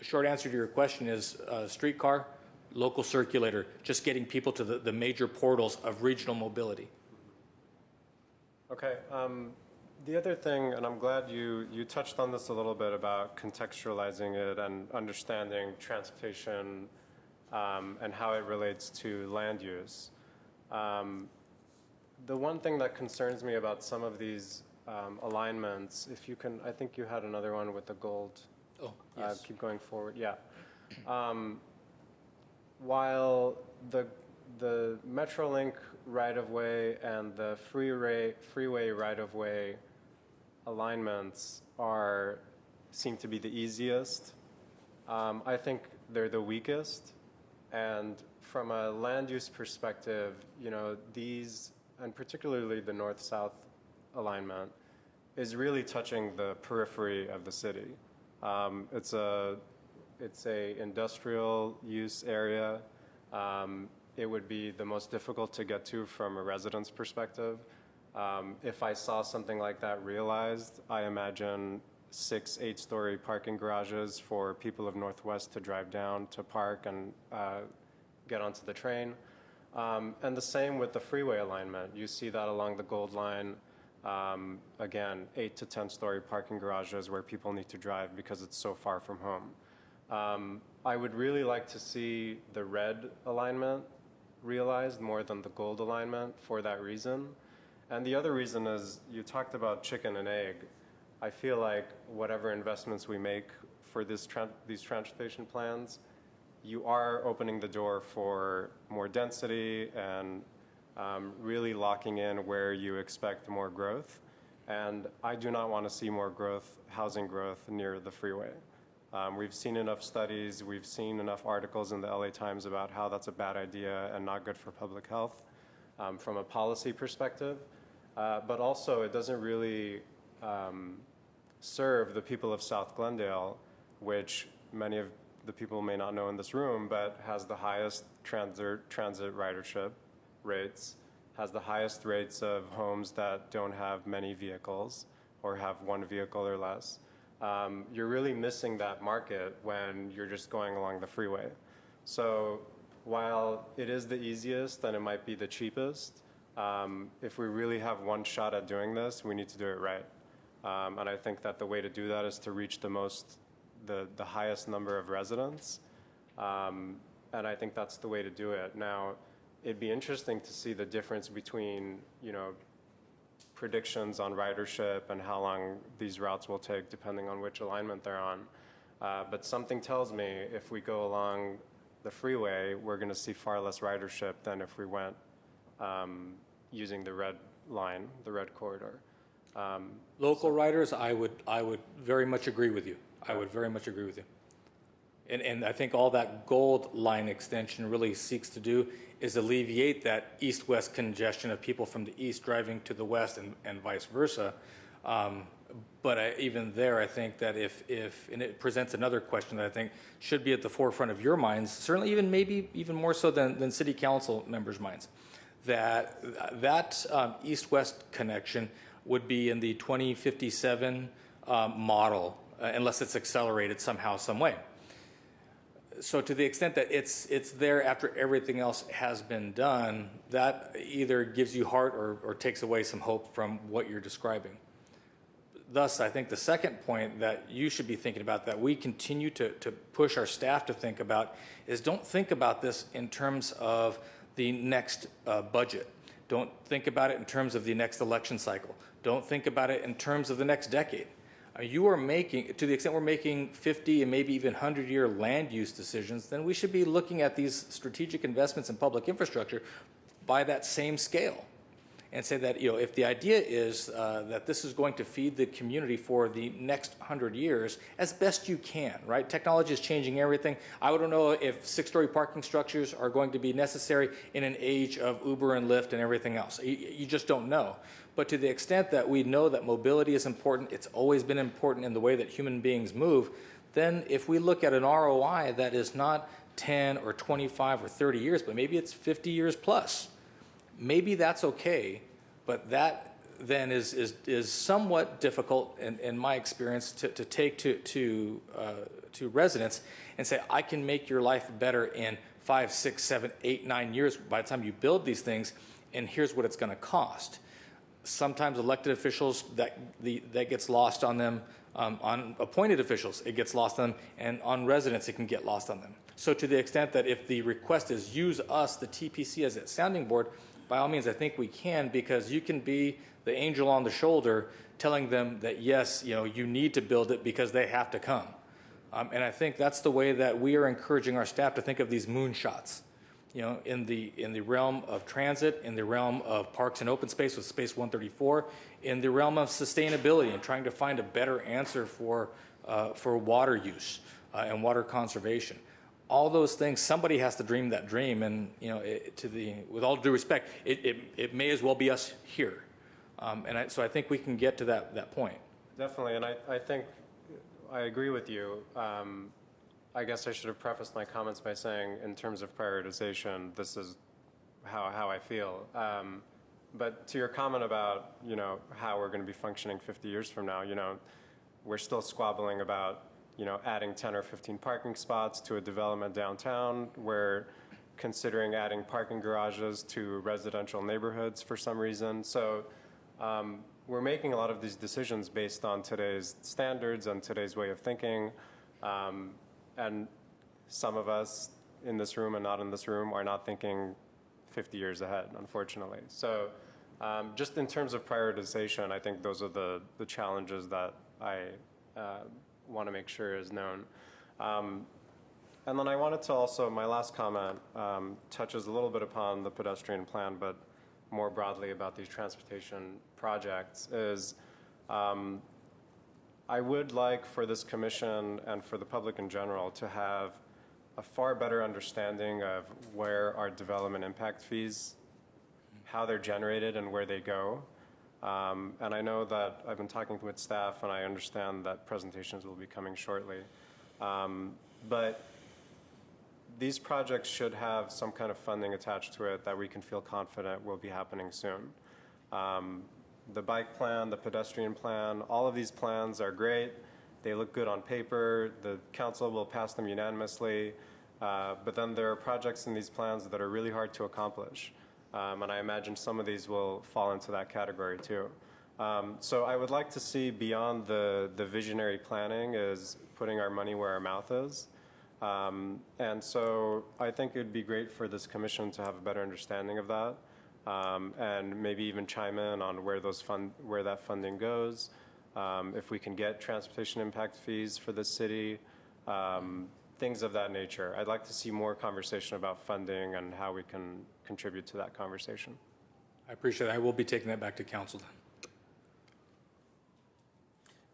Short answer to your question is streetcar, local circulator, just getting people to the major portals of regional mobility. Okay. The other thing, and I'm glad you touched on this a little bit about contextualizing it and understanding transportation and how it relates to land use. The one thing that concerns me about some of these alignments, if you can, I think you had another one with the gold. Oh, yes. Keep going forward. Yeah. While the Metrolink right-of-way and the freeway right-of-way alignments seem to be the easiest, I think they're the weakest. And from a land use perspective, these, and particularly the north-south alignment, is really touching the periphery of the city. It's a industrial use area. It would be the most difficult to get to from a resident's perspective. If I saw something like that realized, I imagine 6 8-story parking garages for people of Northwest to drive down to park and get onto the train. And the same with the freeway alignment. You see that along the Gold Line. Again, 8 to 10-story parking garages where people need to drive because it's so far from home. I would really like to see the red alignment realized more than the gold alignment for that reason. And the other reason is you talked about chicken and egg. I feel like whatever investments we make for these transportation plans, you are opening the door for more density and really locking in where you expect more growth. And I do not want to see more growth, housing growth near the freeway. We've seen enough studies, we've seen enough articles in the LA Times about how that's a bad idea and not good for public health from a policy perspective. But also it doesn't really serve the people of South Glendale, which many of the people may not know in this room, but has the highest transit ridership rates, has the highest rates of homes that don't have many vehicles or have one vehicle or less. You're really missing that market when you're just going along the freeway. So while it is the easiest and it might be the cheapest, if we really have one shot at doing this, we need to do it right. And I think that the way to do that is to reach the highest number of residents. And I think that's the way to do it. Now, it'd be interesting to see the difference between, predictions on ridership and how long these routes will take depending on which alignment they're on. But something tells me if we go along the freeway, we're going to see far less ridership than if we went using the red line, the red corridor. Local riders, I would very much agree with you. I would very much agree with you. And I think all that gold line extension really seeks to do is alleviate that east-west congestion of people from the east driving to the west and vice versa. But even there, I think that and it presents another question that I think should be at the forefront of your minds, certainly maybe even more so than city council members' minds, that east-west connection would be in the 2057 model, unless it's accelerated somehow, some way. So to the extent that it's there after everything else has been done, that either gives you heart or takes away some hope from what you're describing. Thus, I think the second point that you should be thinking about, that we continue to push our staff to think about, is don't think about this in terms of the next budget. Don't think about it in terms of the next election cycle. Don't think about it in terms of the next decade. You are making, to the extent we're making 50 and maybe even 100-year land use decisions, then we should be looking at these strategic investments in public infrastructure by that same scale, and say that if the idea is that this is going to feed the community for the next 100 years, as best you can, right? Technology is changing everything. I don't know if 6-story parking structures are going to be necessary in an age of Uber and Lyft and everything else. You just don't know. But to the extent that we know that mobility is important, it's always been important in the way that human beings move, then if we look at an ROI that is not 10 or 25 or 30 years, but maybe it's 50 years plus, maybe that's okay But that then is somewhat difficult in my experience to take to residents and say, I can make your life better in 5, 6, 7, 8, 9 years by the time you build these things, and here's what it's going to cost. Sometimes elected officials, that gets lost on them. On appointed officials, it gets lost on them, and on residents, it can get lost on them. So to the extent that if the request is use us, the TPC, as a sounding board, by all means, I think we can, because you can be the angel on the shoulder telling them that, yes, you need to build it because they have to come. And I think that's the way that we are encouraging our staff to think of these moonshots. In the realm of transit, in the realm of parks and open space with Space 134, in the realm of sustainability and trying to find a better answer for water use and water conservation. All those things, somebody has to dream that dream, and with all due respect, it may as well be us here. So I think we can get to that point. Definitely, and I think I agree with you. I guess I should have prefaced my comments by saying, in terms of prioritization, this is how I feel. But to your comment about, how we're going to be functioning 50 years from now, we're still squabbling about, adding 10 or 15 parking spots to a development downtown. We're considering adding parking garages to residential neighborhoods for some reason. So we're making a lot of these decisions based on today's standards and today's way of thinking. And some of us in this room and not in this room are not thinking 50 years ahead, unfortunately. So just in terms of prioritization, I think those are the challenges that I want to make sure is known. And then I wanted to also, my last comment touches a little bit upon the pedestrian plan, but more broadly about these transportation projects, is I would like for this commission and for the public in general to have a far better understanding of where our development impact fees, how they're generated and where they go. And I know that I've been talking with staff, and I understand that presentations will be coming shortly. But these projects should have some kind of funding attached to it that we can feel confident will be happening soon. The bike plan, the pedestrian plan, all of these plans are great. They look good on paper. The council will pass them unanimously. But then there are projects in these plans that are really hard to accomplish. And I imagine some of these will fall into that category too. So I would like to see beyond the visionary planning is putting our money where our mouth is. And so I think it would be great for this commission to have a better understanding of that. And maybe even chime in on where that funding goes. If we can get transportation impact fees for the city, things of that nature. I'd like to see more conversation about funding and how we can contribute to that conversation. I appreciate it. I will be taking that back to council then.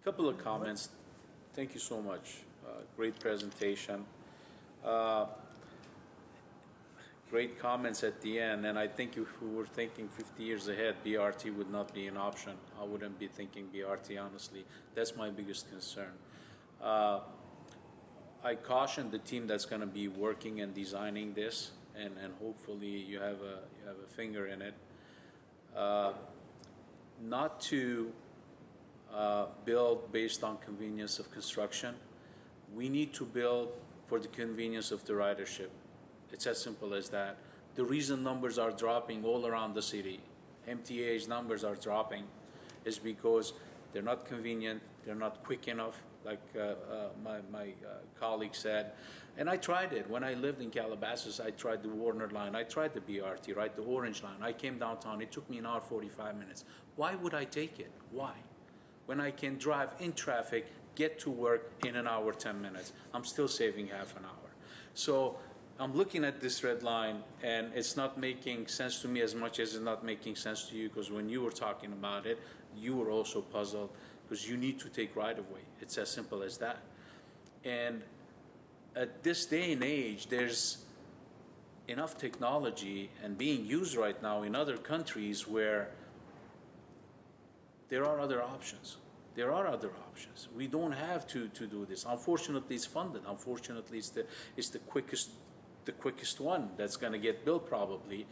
A couple of comments. Thank you so much. Great presentation. Great comments at the end, and I think if we were thinking 50 years ahead, BRT would not be an option. I wouldn't be thinking BRT, honestly. That's my biggest concern. I caution the team that's going to be working and designing this, and hopefully you have a finger in it, not to build based on convenience of construction. We need to build for the convenience of the ridership. It's as simple as that. The reason numbers are dropping all around the city, MTA's numbers are dropping, is because they're not convenient, they're not quick enough, like my colleague said. And I tried it. When I lived in Calabasas, I tried the Warner line, I tried the BRT, right, the Orange line. I came downtown, it took me an hour 45 minutes. Why would I take it? Why? When I can drive in traffic, get to work in an hour, 10 minutes. I'm still saving half an hour. So I'm looking at this red line, and it's not making sense to me as much as it's not making sense to you, because when you were talking about it, you were also puzzled, because you need to take right-of-way. It's as simple as that. And at this day and age, there's enough technology and being used right now in other countries where there are other options. There are other options. We don't have to do this. Unfortunately, it's funded. Unfortunately, it's the quickest one that's going to get built probably.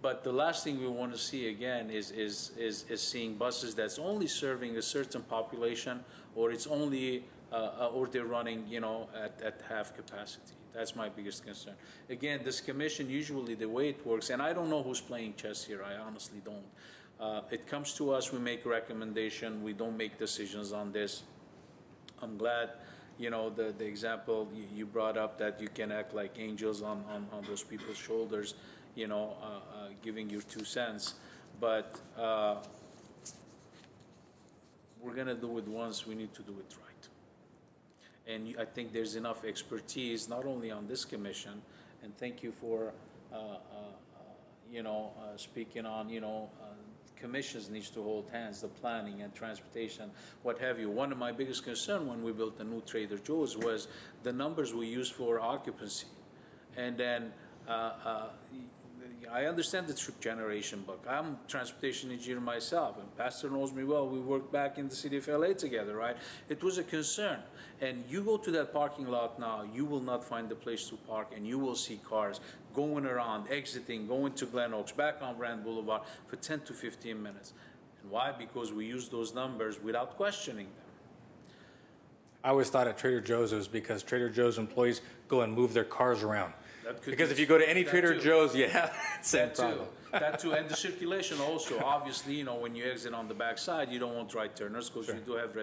But the last thing we want to see again is seeing buses that's only serving a certain population, or it's only or they're running, you know, at half capacity. That's my biggest concern. Again, this commission, usually the way it works, and I don't know who's playing chess here, I honestly don't. It comes to us, we make a recommendation, we don't make decisions on this. I'm glad, you know, the example you brought up, that you can act like angels on those people's shoulders, you know, giving your 2 cents. But we're going to do it once, we need to do it right. And I think there's enough expertise, not only on this commission, and thank you for, you know, speaking on, you know, commissions needs to hold hands, the planning and transportation, what have you. One of my biggest concern when we built the new Trader Joe's was the numbers we used for occupancy. And then I understand the trip generation book. I'm a transportation engineer myself, and Pastor knows me well. We worked back in the city of LA together, right? It was a concern. And you go to that parking lot now, you will not find a place to park, and you will see cars going around, exiting, going to Glen Oaks, back on Brand Boulevard for 10 to 15 minutes. And why? Because we use those numbers without questioning them. I always thought at Trader Joe's it was because Trader Joe's employees go and move their cars around. Because if you go to any Trader Joe's, you have the same problem. That too, and the circulation also. Obviously, you know, when you exit on the back side, you don't want right turners because you do have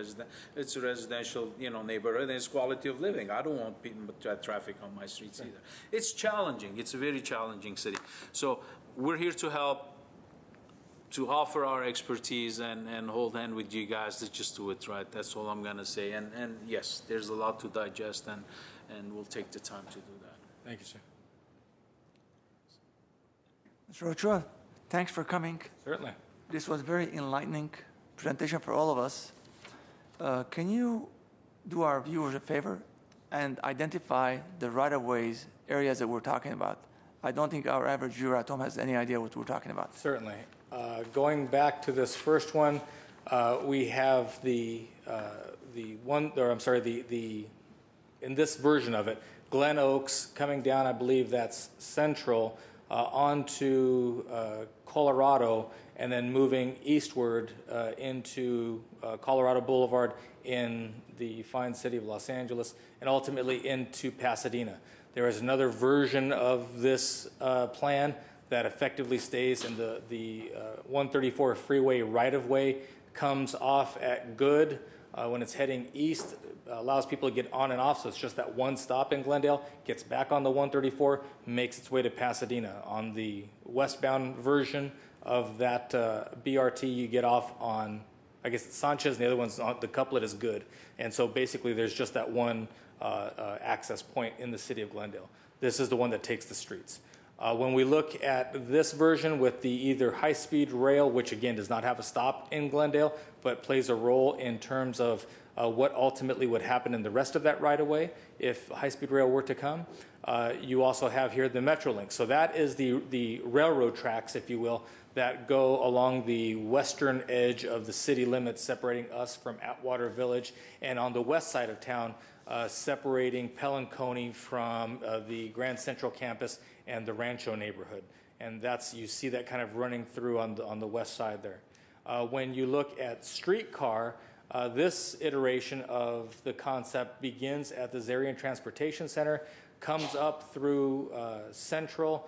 it's a residential, you know, neighborhood, and it's quality of living. I don't want people traffic on my streets either. It's challenging. It's a very challenging city. So we're here to help, to offer our expertise and hold hand with you guys to just do it right. That's all I'm going to say. And yes, there's a lot to digest, and we'll take the time to do that. Thank you, sir. Mr. Ochoa, thanks for coming. Certainly. This was a very enlightening presentation for all of us. Can you do our viewers a favor and identify the right-of-ways areas that we're talking about? I don't think our average viewer at home has any idea what we're talking about. Certainly. Going back to this first one, we have the in this version of it, Glen Oaks coming down, I believe that's Central, onto Colorado, and then moving eastward into Colorado Boulevard in the fine city of Los Angeles, and ultimately into Pasadena. There is another version of this plan that effectively stays in the 134 freeway right-of-way, comes off at Good when it's heading east, allows people to get on and off, so it's just that one stop in Glendale, gets back on the 134, makes its way to Pasadena. On the westbound version of that BRT, you get off on, I guess it's Sanchez, and the other one's on, the couplet is Good. And so basically there's just that one access point in the city of Glendale. This is the one that takes the streets. When we look at this version with the either high-speed rail, which again does not have a stop in Glendale, but plays a role in terms of what ultimately would happen in the rest of that right-of-way if high-speed rail were to come. You also have here the Metrolink. So that is the railroad tracks, if you will, that go along the western edge of the city limits, separating us from Atwater Village, and on the west side of town, separating Pelanconi from the Grand Central campus and the Rancho neighborhood. And that's, you see that kind of running through on the west side there. When you look at streetcar, this iteration of the concept begins at the Zarian Transportation Center, comes up through Central,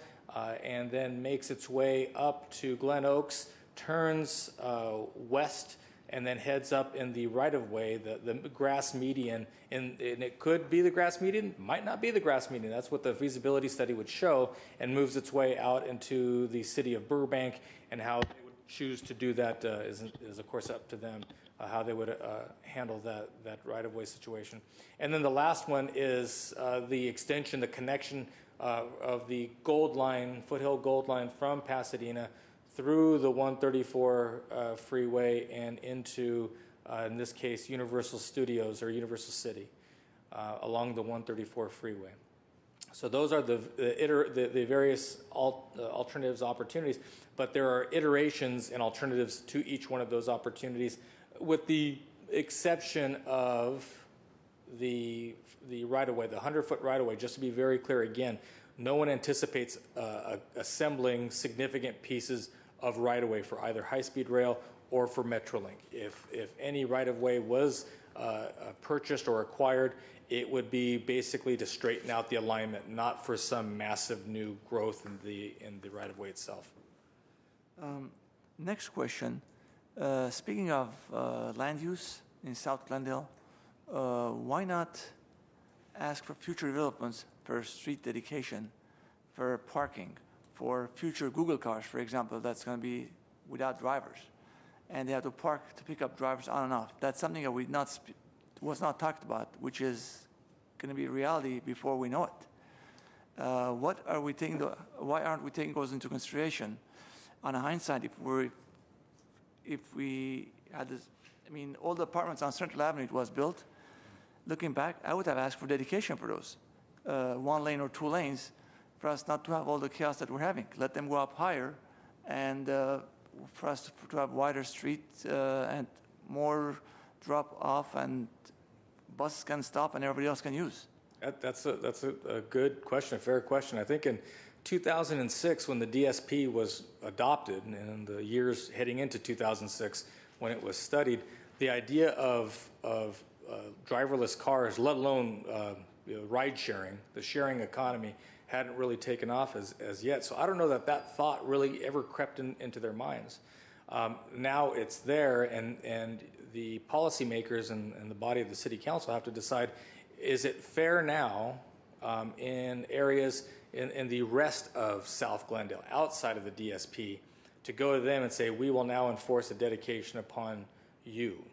and then makes its way up to Glen Oaks, turns west, and then heads up in the right-of-way, the grass median, and it could be the grass median, might not be the grass median. That's what the feasibility study would show, and moves its way out into the city of Burbank, and how they would choose to do that is of course up to them, how they would handle that right-of-way situation. And then the last one is the extension, the connection of the Gold Line, Foothill Gold Line from Pasadena through the 134 freeway and into, in this case, Universal Studios or Universal City along the 134 freeway. So those are the various alternatives, opportunities, but there are iterations and alternatives to each one of those opportunities, with the exception of the right-of-way, the 100-foot right-of-way, just to be very clear again, no one anticipates assembling significant pieces of right-of-way for either high-speed rail or for Metrolink. If any right-of-way was purchased or acquired, it would be basically to straighten out the alignment, not for some massive new growth in the right-of-way itself. Next question. Speaking of land use in South Glendale, why not ask for future developments for street dedication, for parking, for future Google cars, for example, that's going to be without drivers, and they have to park to pick up drivers on and off. That's something that was not talked about, which is going to be reality before we know it. What are we taking? Why aren't we taking those into consideration? On a hindsight, if we had this, I mean, all the apartments on Central Avenue, it was built. Looking back, I would have asked for dedication for those, 1 lane or 2 lanes, for us not to have all the chaos that we're having. Let them go up higher, and for us to have wider streets and more drop off, and buses can stop and everybody else can use. That's a good question, a fair question. I think in 2006, when the DSP was adopted, and in the years heading into 2006, when it was studied, the idea of driverless cars, let alone ride sharing, the sharing economy, hadn't really taken off as yet. So I don't know that thought really ever crept into their minds. Now it's there, and the policymakers and the body of the city council have to decide, is it fair now in areas in the rest of South Glendale, outside of the DSP, to go to them and say, we will now enforce a dedication upon you.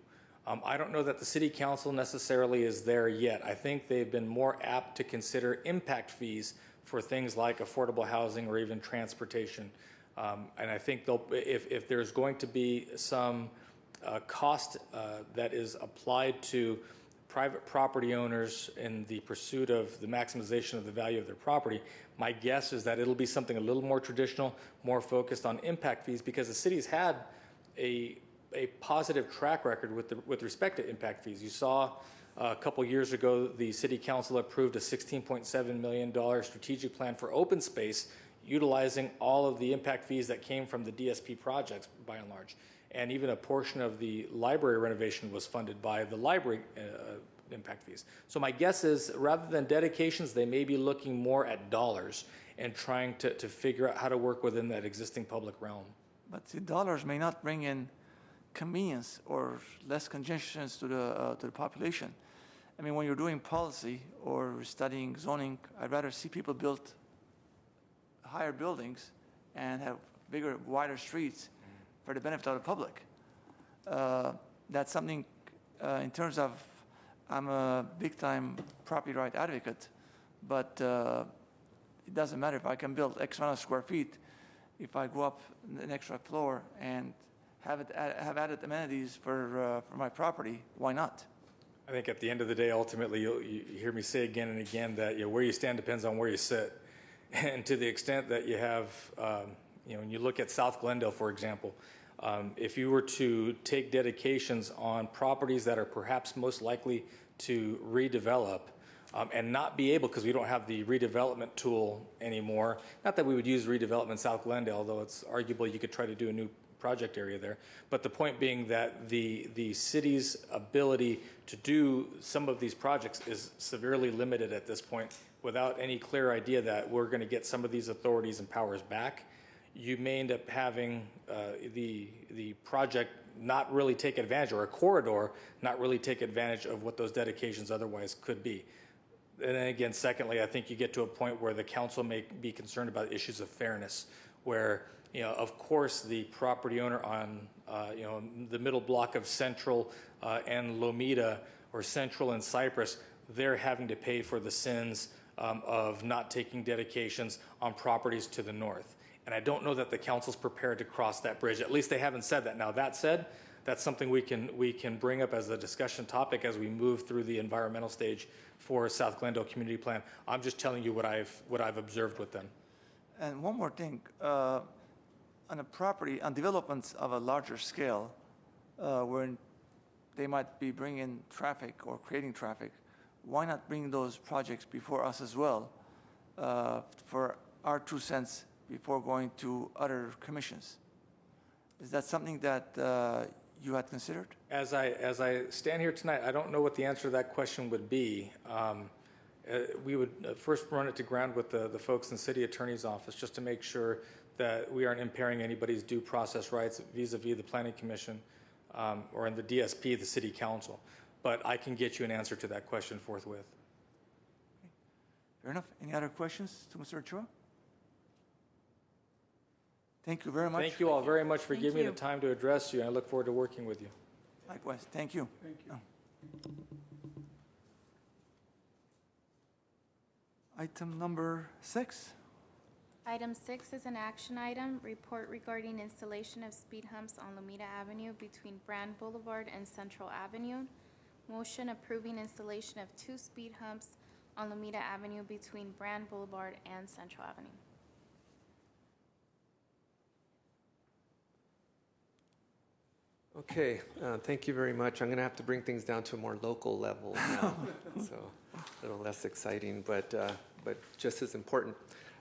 I don't know that the city council necessarily is there yet. I think they've been more apt to consider impact fees for things like affordable housing or even transportation. And I think if there's going to be some cost that is applied to private property owners in the pursuit of the maximization of the value of their property, my guess is that it'll be something a little more traditional, more focused on impact fees, because the city's had a positive track record with respect to impact fees. You saw a couple years ago, the city council approved a $16.7 million strategic plan for open space, utilizing all of the impact fees that came from the DSP projects by and large. And even a portion of the library renovation was funded by the library impact fees. So my guess is, rather than dedications, they may be looking more at dollars and trying to figure out how to work within that existing public realm. But the dollars may not bring in convenience or less congestion to the population. I mean, when you're doing policy or studying zoning, I'd rather see people build higher buildings and have bigger, wider streets for the benefit of the public. That's something in terms of, I'm a big-time property right advocate, but it doesn't matter if I can build X amount of square feet. If I go up an extra floor and have added amenities for my property, why not? I think at the end of the day, ultimately, you hear me say again and again that where you stand depends on where you sit. And to the extent that you have, when you look at South Glendale, for example, if you were to take dedications on properties that are perhaps most likely to redevelop and not be able, because we don't have the redevelopment tool anymore, not that we would use redevelopment in South Glendale, although it's arguable you could try to do a new project area there. But the point being that the city's ability to do some of these projects is severely limited at this point, without any clear idea that we're going to get some of these authorities and powers back. You may end up having the project not really take advantage, or a corridor not really take advantage of what those dedications otherwise could be. And then again, secondly, I think you get to a point where the council may be concerned about issues of fairness, where, of course, the property owner on, the middle block of Central and Lomita, or Central and Cypress, they're having to pay for the sins of not taking dedications on properties to the north. And I don't know that the council's prepared to cross that bridge. At least they haven't said that. Now, that said, that's something we can bring up as a discussion topic as we move through the environmental stage for South Glendale Community Plan. I'm just telling you what I've observed with them. And one more thing, on a property, on developments of a larger scale, where they might be bringing traffic or creating traffic, why not bring those projects before us as well for our 2 cents before going to other commissions? Is that something that you had considered? As I stand here tonight, I don't know what the answer to that question would be. We would first run it to ground with the folks in the city attorney's office just to make sure that we aren't impairing anybody's due process rights vis-a-vis the planning commission or in the DSP, the city council. But I can get you an answer to that question forthwith. Fair enough. Any other questions to Mr. Ochoa? Thank you very much. Thank you all very much for Thank giving me you. the time to address you, and I look forward to working with you. Likewise. Thank you. Thank you. Item number 6. Item 6 is an action item, report regarding installation of speed humps on Lomita Avenue between Brand Boulevard and Central Avenue. Motion approving installation of 2 speed humps on Lomita Avenue between Brand Boulevard and Central Avenue. Okay, thank you very much. I'm going to have to bring things down to a more local level now, so a little less exciting, but just as important.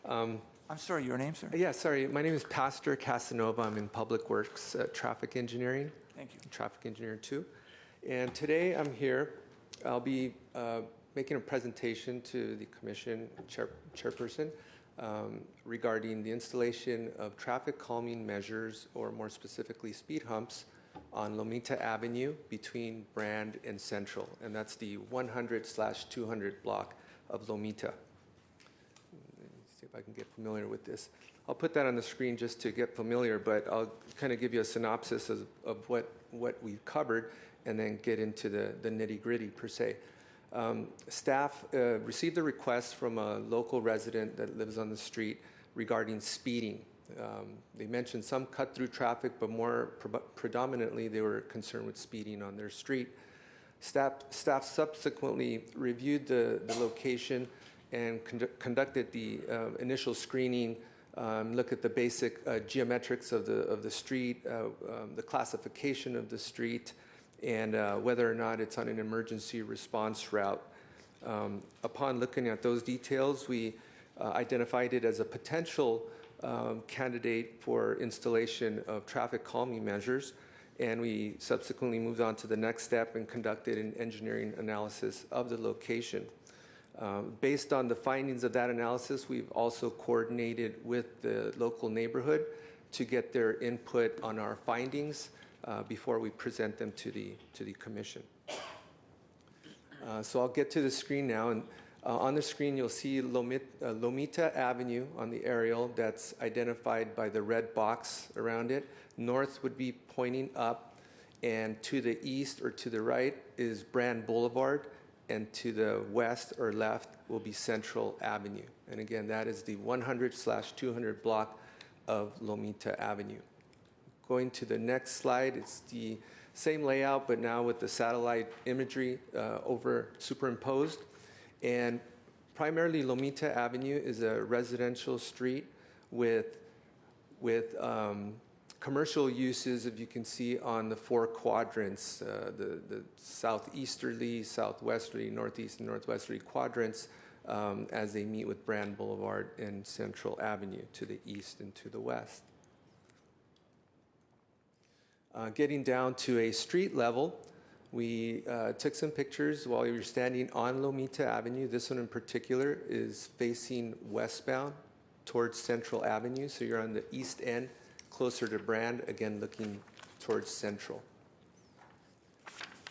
I'm sorry, your name, sir? Yeah, sorry. My name is Pastor Casanova. I'm in Public Works Traffic Engineering. Thank you. Traffic Engineer 2. And today I'm here. I'll be making a presentation to the Commission chairperson regarding the installation of traffic calming measures, or more specifically speed humps, on Lomita Avenue between Brand and Central. And that's the 100/200 block of Lomita. See if I can get familiar with this. I'll put that on the screen just to get familiar, but I'll kind of give you a synopsis of what we've covered and then get into the nitty-gritty per se. Staff received a request from a local resident that lives on the street regarding speeding. They mentioned some cut-through traffic, but more predominantly they were concerned with speeding on their street. Staff subsequently reviewed the location and conducted the initial screening, look at the basic geometrics of the street, the classification of the street, and whether or not it's on an emergency response route. Upon looking at those details, we identified it as a potential candidate for installation of traffic calming measures, and we subsequently moved on to the next step and conducted an engineering analysis of the location. Based on the findings of that analysis, we've also coordinated with the local neighborhood to get their input on our findings before we present them to the commission. So I'll get to the screen now, and on the screen you'll see Lomita Avenue on the aerial that's identified by the red box around it. North would be pointing up, and to the east or to the right is Brand Boulevard, and to the west or left will be Central Avenue. And again, that is the 100/200 block of Lomita Avenue. Going to the next slide, it's the same layout, but now with the satellite imagery superimposed. And primarily Lomita Avenue is a residential street with commercial uses, if you can see on the 4 quadrants, the southeasterly, southwesterly, northeast, and northwesterly quadrants as they meet with Brand Boulevard and Central Avenue to the east and to the west. Getting down to a street level, we took some pictures while we were standing on Lomita Avenue. This one in particular is facing westbound towards Central Avenue, so you're on the east end, closer to Brand, again looking towards Central.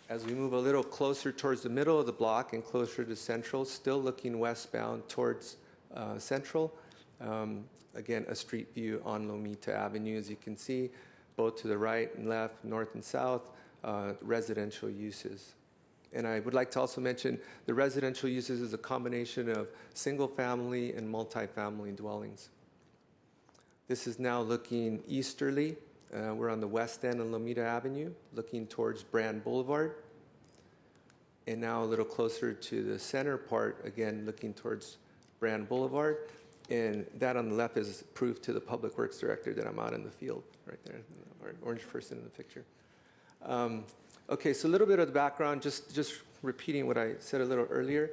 As we move a little closer towards the middle of the block and closer to Central, still looking westbound towards Central, again a street view on Lomita Avenue, as you can see, both to the right and left, north and south, residential uses. And I would like to also mention the residential uses is a combination of single-family and multifamily dwellings. This is now looking easterly. We're on the west end of Lomita Avenue, looking towards Brand Boulevard. And now a little closer to the center part, again looking towards Brand Boulevard. And that on the left is proof to the Public Works Director that I'm out in the field, right there, or orange person in the picture. Okay, so a little bit of the background, just repeating what I said a little earlier.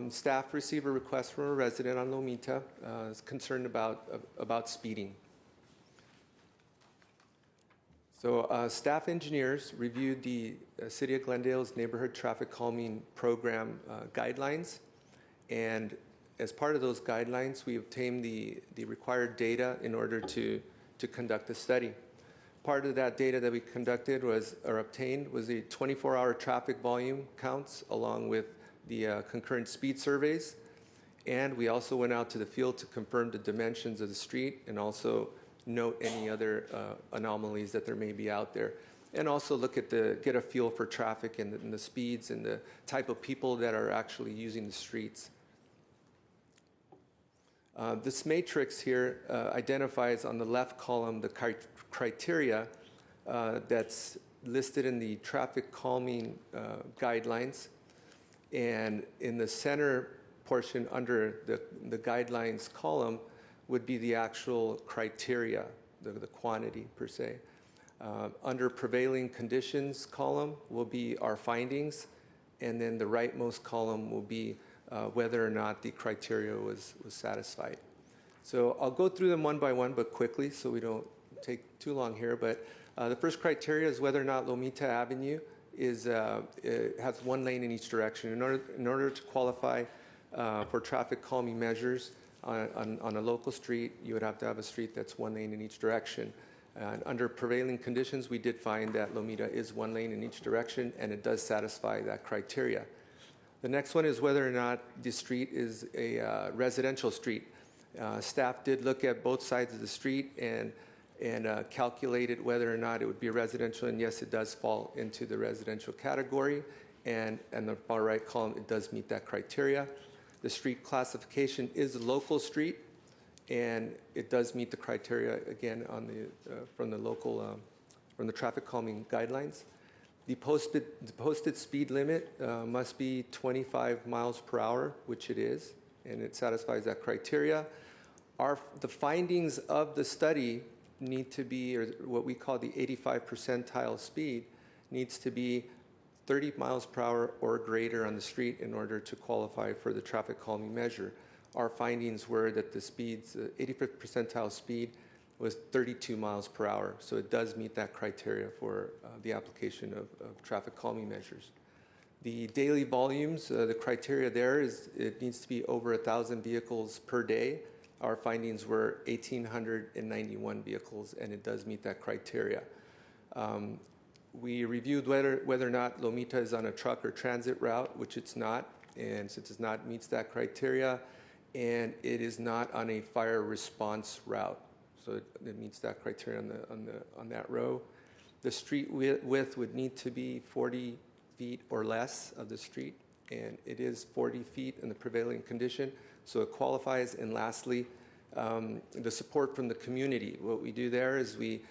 Staff received a request from a resident on Lomita is concerned about speeding. So staff engineers reviewed the City of Glendale's neighborhood traffic calming program guidelines, and as part of those guidelines, we obtained the required data in order to conduct the study. Part of that data that we conducted obtained was the 24-hour traffic volume counts along with the concurrent speed surveys. And we also went out to the field to confirm the dimensions of the street and also note any other anomalies that there may be out there. And also get a feel for traffic and the speeds and the type of people that are actually using the streets. This matrix here identifies on the left column the criteria that's listed in the traffic calming guidelines. And in the center portion under the guidelines column would be the actual criteria, the quantity per se. Under prevailing conditions column will be our findings, and then the rightmost column will be whether or not the criteria was satisfied. So I'll go through them one by one, but quickly, so we don't take too long here. But the first criteria is whether or not Lomita Avenue has one lane in each direction. In order to qualify for traffic calming measures on a local street, you would have to have a street that's one lane in each direction. And under prevailing conditions, we did find that Lomita is one lane in each direction, and it does satisfy that criteria. The next one is whether or not the street is a residential street. Staff did look at both sides of the street and calculated whether or not it would be residential, and yes, it does fall into the residential category, and the far right column, it does meet that criteria. The street classification is a local street, and it does meet the criteria again on from the traffic calming guidelines. The posted speed limit must be 25 miles per hour, which it is, and it satisfies that criteria. The findings of the study need to be, or what we call the 85 percentile speed, needs to be 30 miles per hour or greater on the street in order to qualify for the traffic calming measure. Our findings were that the 85th percentile speed was 32 miles per hour, so it does meet that criteria for the application of traffic calming measures. The daily volumes, the criteria there is it needs to be over 1,000 vehicles per day. Our findings were 1,891 vehicles, and it does meet that criteria. We reviewed whether or not Lomita is on a truck or transit route, which it's not, and since it's not, meets that criteria, and it is not on a fire response route, so it meets that criteria on that row. The street width would need to be 40 feet or less of the street, and it is 40 feet in the prevailing condition, so it qualifies. And lastly, the support from the community. What we do there is we,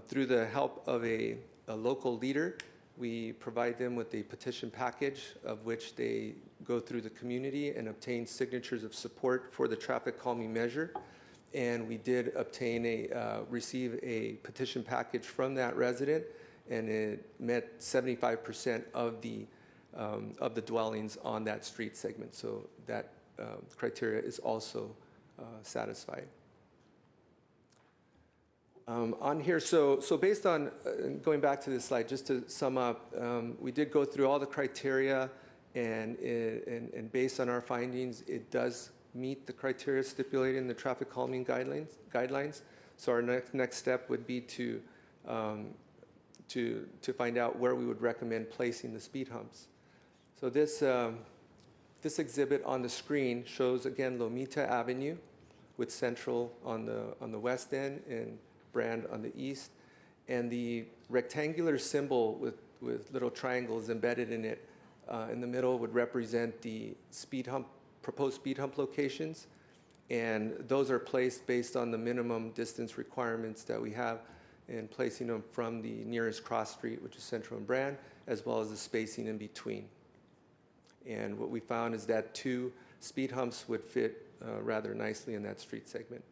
through the help of a local leader, we provide them with a petition package of which they go through the community and obtain signatures of support for the traffic calming measure. And we did receive a petition package from that resident, and it met 75% of the dwellings on that street segment. So that criteria is also satisfied. On here, so based on, going back to this slide, just to sum up, we did go through all the criteria, and based on our findings, it does meet the criteria stipulated in the traffic calming guidelines. So our next step would be to find out where we would recommend placing the speed humps. So this exhibit on the screen shows again Lomita Avenue with Central on the west end and Brand on the east, and the rectangular symbol with little triangles embedded in it in the middle would represent the proposed speed hump locations, and those are placed based on the minimum distance requirements that we have, and placing them from the nearest cross street, which is Central and Brand, as well as the spacing in between. And what we found is that 2 speed humps would fit rather nicely in that street segment.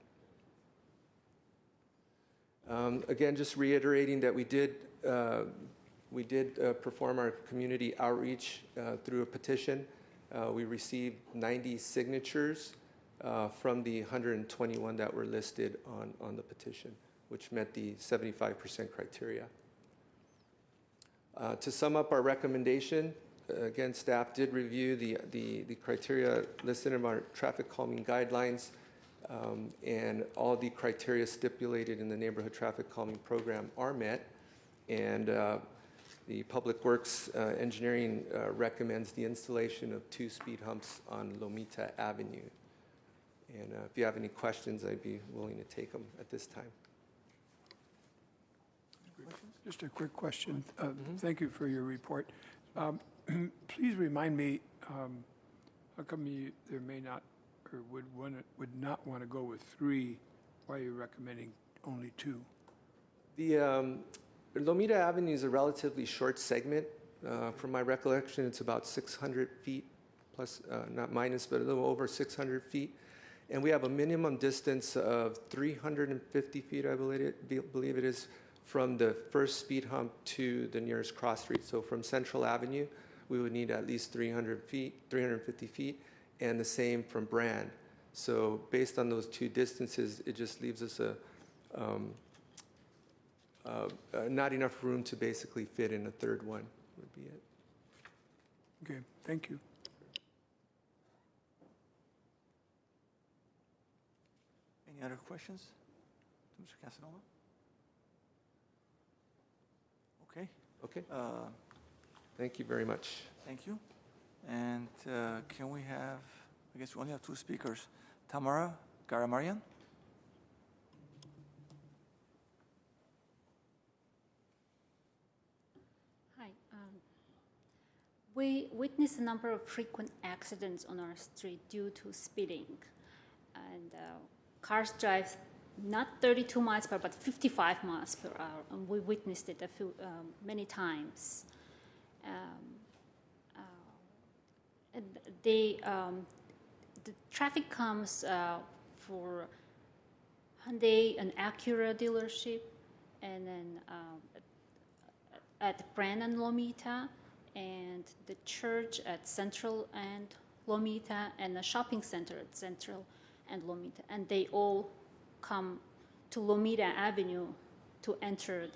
Again, just reiterating that we did We did perform our community outreach through a petition. We received 90 signatures from the 121 that were listed on the petition, which met the 75% criteria. To sum up our recommendation, again, staff did review the criteria listed in our traffic calming guidelines, and all the criteria stipulated in the neighborhood traffic calming program are met. And the Public Works Engineering recommends the installation of 2 speed humps on Lomita Avenue. And if you have any questions, I'd be willing to take them at this time. Just a quick question. Thank you for your report. Please remind me, how come there may not or would not want to go with 3? Why are you recommending only 2? The Lomita Avenue is a relatively short segment. From my recollection, it's about 600 feet plus, not minus, but a little over 600 feet. And we have a minimum distance of 350 feet, I believe it is, from the first speed hump to the nearest cross street. So from Central Avenue, we would need at least 350 feet, and the same from Brand. So based on those 2 distances, it just leaves us not enough room to basically fit in a 3rd one, would be it. Okay, thank you. Any other questions to Mr. Casanova? Okay. Okay. Thank you very much. Thank you. And can we have, I guess we only have 2 speakers, Tamara Garamarian. Hi. We witness a number of frequent accidents on our street due to speeding. And cars drive not 32 miles per hour, but 55 miles per hour. And we witnessed it many times. And the traffic comes for Hyundai and Acura dealership, and then at Brand and Lomita, and the church at Central and Lomita, and the shopping center at Central and Lomita, and they all come to Lomita Avenue to enter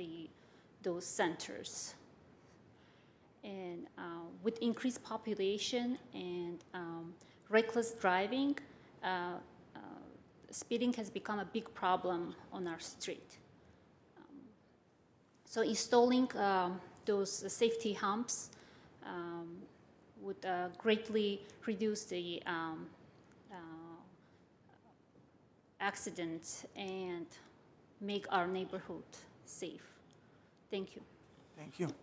those centers. And with increased population and reckless driving, speeding has become a big problem on our street. So installing those safety humps would greatly reduce the accidents and make our neighborhood safe. Thank you. Thank you.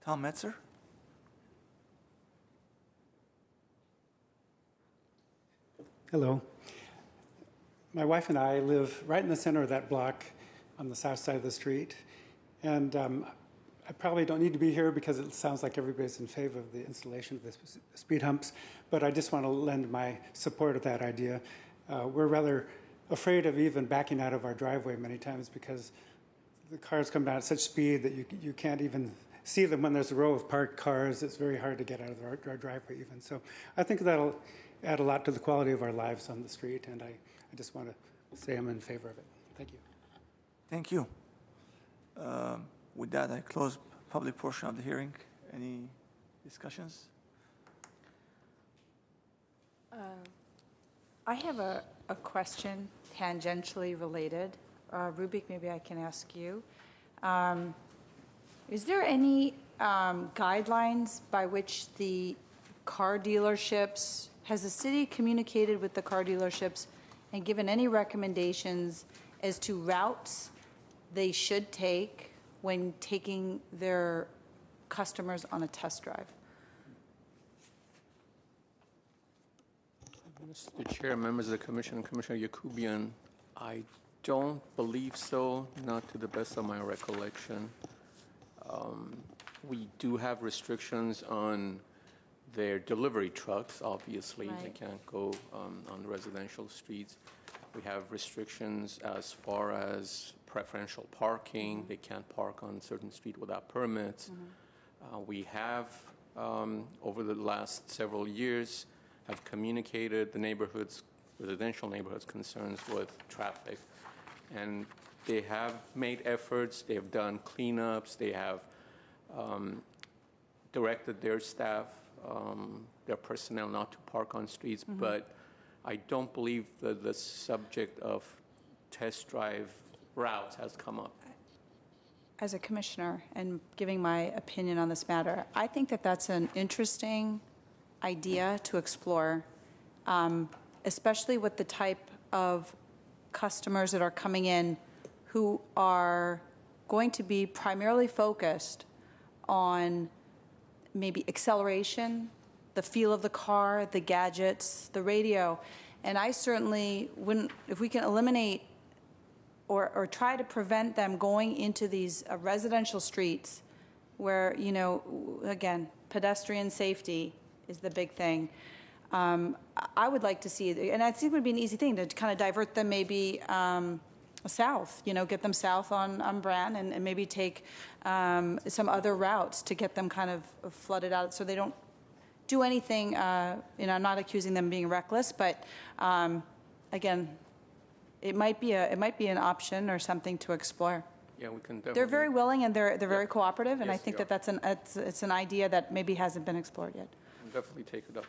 Tom Metzer. Hello. My wife and I live right in the center of that block on the south side of the street. And I probably don't need to be here because it sounds like everybody's in favor of the installation of the speed humps, but I just want to lend my support of that idea. We're rather afraid of even backing out of our driveway many times because the cars come down at such speed that you can't even see them when there's a row of parked cars. It's very hard to get out of our driveway even. So I think that'll add a lot to the quality of our lives on the street, and I just want to say I'm in favor of it. Thank you. Thank you. With that, I close public portion of the hearing. Any discussions? I have a question tangentially related. Rubik, maybe I can ask you. Is there any guidelines by which the car dealerships, has the city communicated with the car dealerships and given any recommendations as to routes they should take when taking their customers on a test drive? Mr. Chair, members of the Commission, Commissioner Yakubian, I don't believe so, not to the best of my recollection. We do have restrictions on their delivery trucks, obviously. Right. They can't go on residential streets. We have restrictions as far as preferential parking. They can't park on certain street without permits. We have, over the last several years, have communicated the neighborhoods, residential neighborhoods concerns with traffic. And they have made efforts, they have done cleanups, they have directed their staff, their personnel not to park on streets, but I don't believe that the subject of test drive routes has come up. As a commissioner and giving my opinion on this matter, I think that that's an interesting idea to explore, especially with the type of customers that are coming in who are going to be primarily focused on maybe acceleration, the feel of the car, the gadgets, the radio. And I certainly wouldn't, if we can eliminate or try to prevent them going into these residential streets where, you know, again, pedestrian safety is the big thing. I would like to see it, and I think it would be an easy thing to kind of divert them maybe south, you know, get them south on Brand and maybe take some other routes to get them kind of flooded out so they don't do anything, you know, I'm not accusing them of being reckless, but again, it might be an option or something to explore. Yeah, we can definitely. They're very willing and they're very cooperative, and Yes, I think they that it's an idea that maybe hasn't been explored yet. We'll definitely take it up.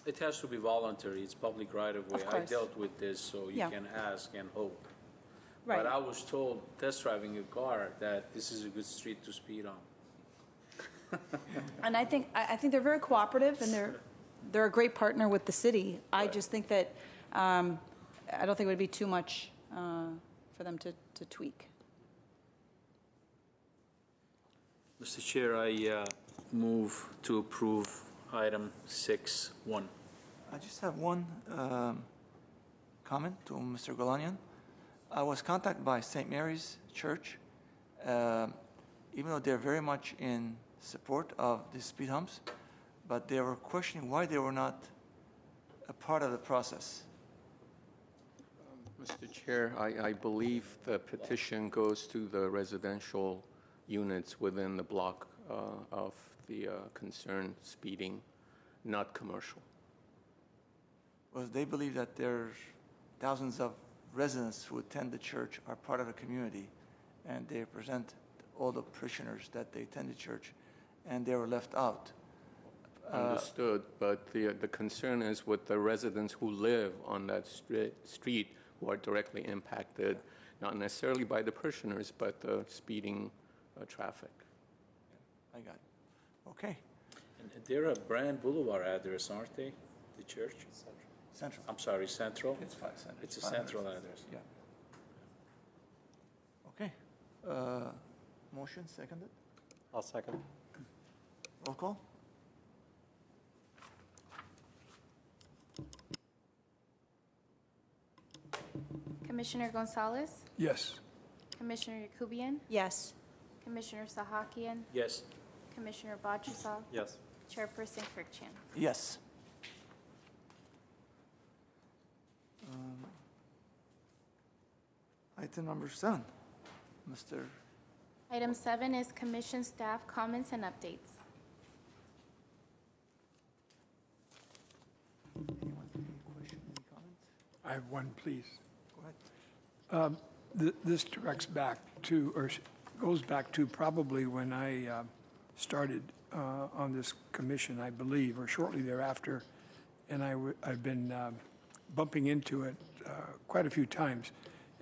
It has to be voluntary. It's public right of way. Of I course. dealt with this, so you Yeah. can ask and hope. Right. But I was told, test driving a car, that this is a good street to speed on. And I think they're very cooperative, and they're a great partner with the city. I just think that I don't think it would be too much for them to tweak. Mr. Chair, I move to approve item 6.1. I just have one comment to Mr. Galanian. I was contacted by St. Mary's Church, even though they're very much in support of the speed humps, but they were questioning why they were not a part of the process. Mr. Chair, I believe the petition goes to the residential units within the block of the concerned speeding, not commercial. Well, they believe that there's thousands of residents who attend the church are part of the community, and they represent all the parishioners that they attend the church, and they were left out. Understood, but the concern is with the residents who live on that street who are directly impacted, not necessarily by the parishioners, but the speeding traffic. I got it. Okay. And they're a Brand Boulevard address, aren't they? The church? Central. I'm sorry, Central? It's 5 Central. It's a central address. Yeah. Okay. Motion seconded. I'll second. Roll call. Commissioner Gonzalez, Yes. Commissioner Yakubian, Yes. Commissioner Sahakian, Yes. Commissioner Bajusov, Yes. Chairperson Kirkchan. Yes. Item number 7. Mr. Item 7 is commission staff comments and updates. Anyone, any question, any comments? I have one, please. Go ahead. This directs back to, or goes back to probably when I started on this commission, I believe, or shortly thereafter, and I've been bumping into it quite a few times.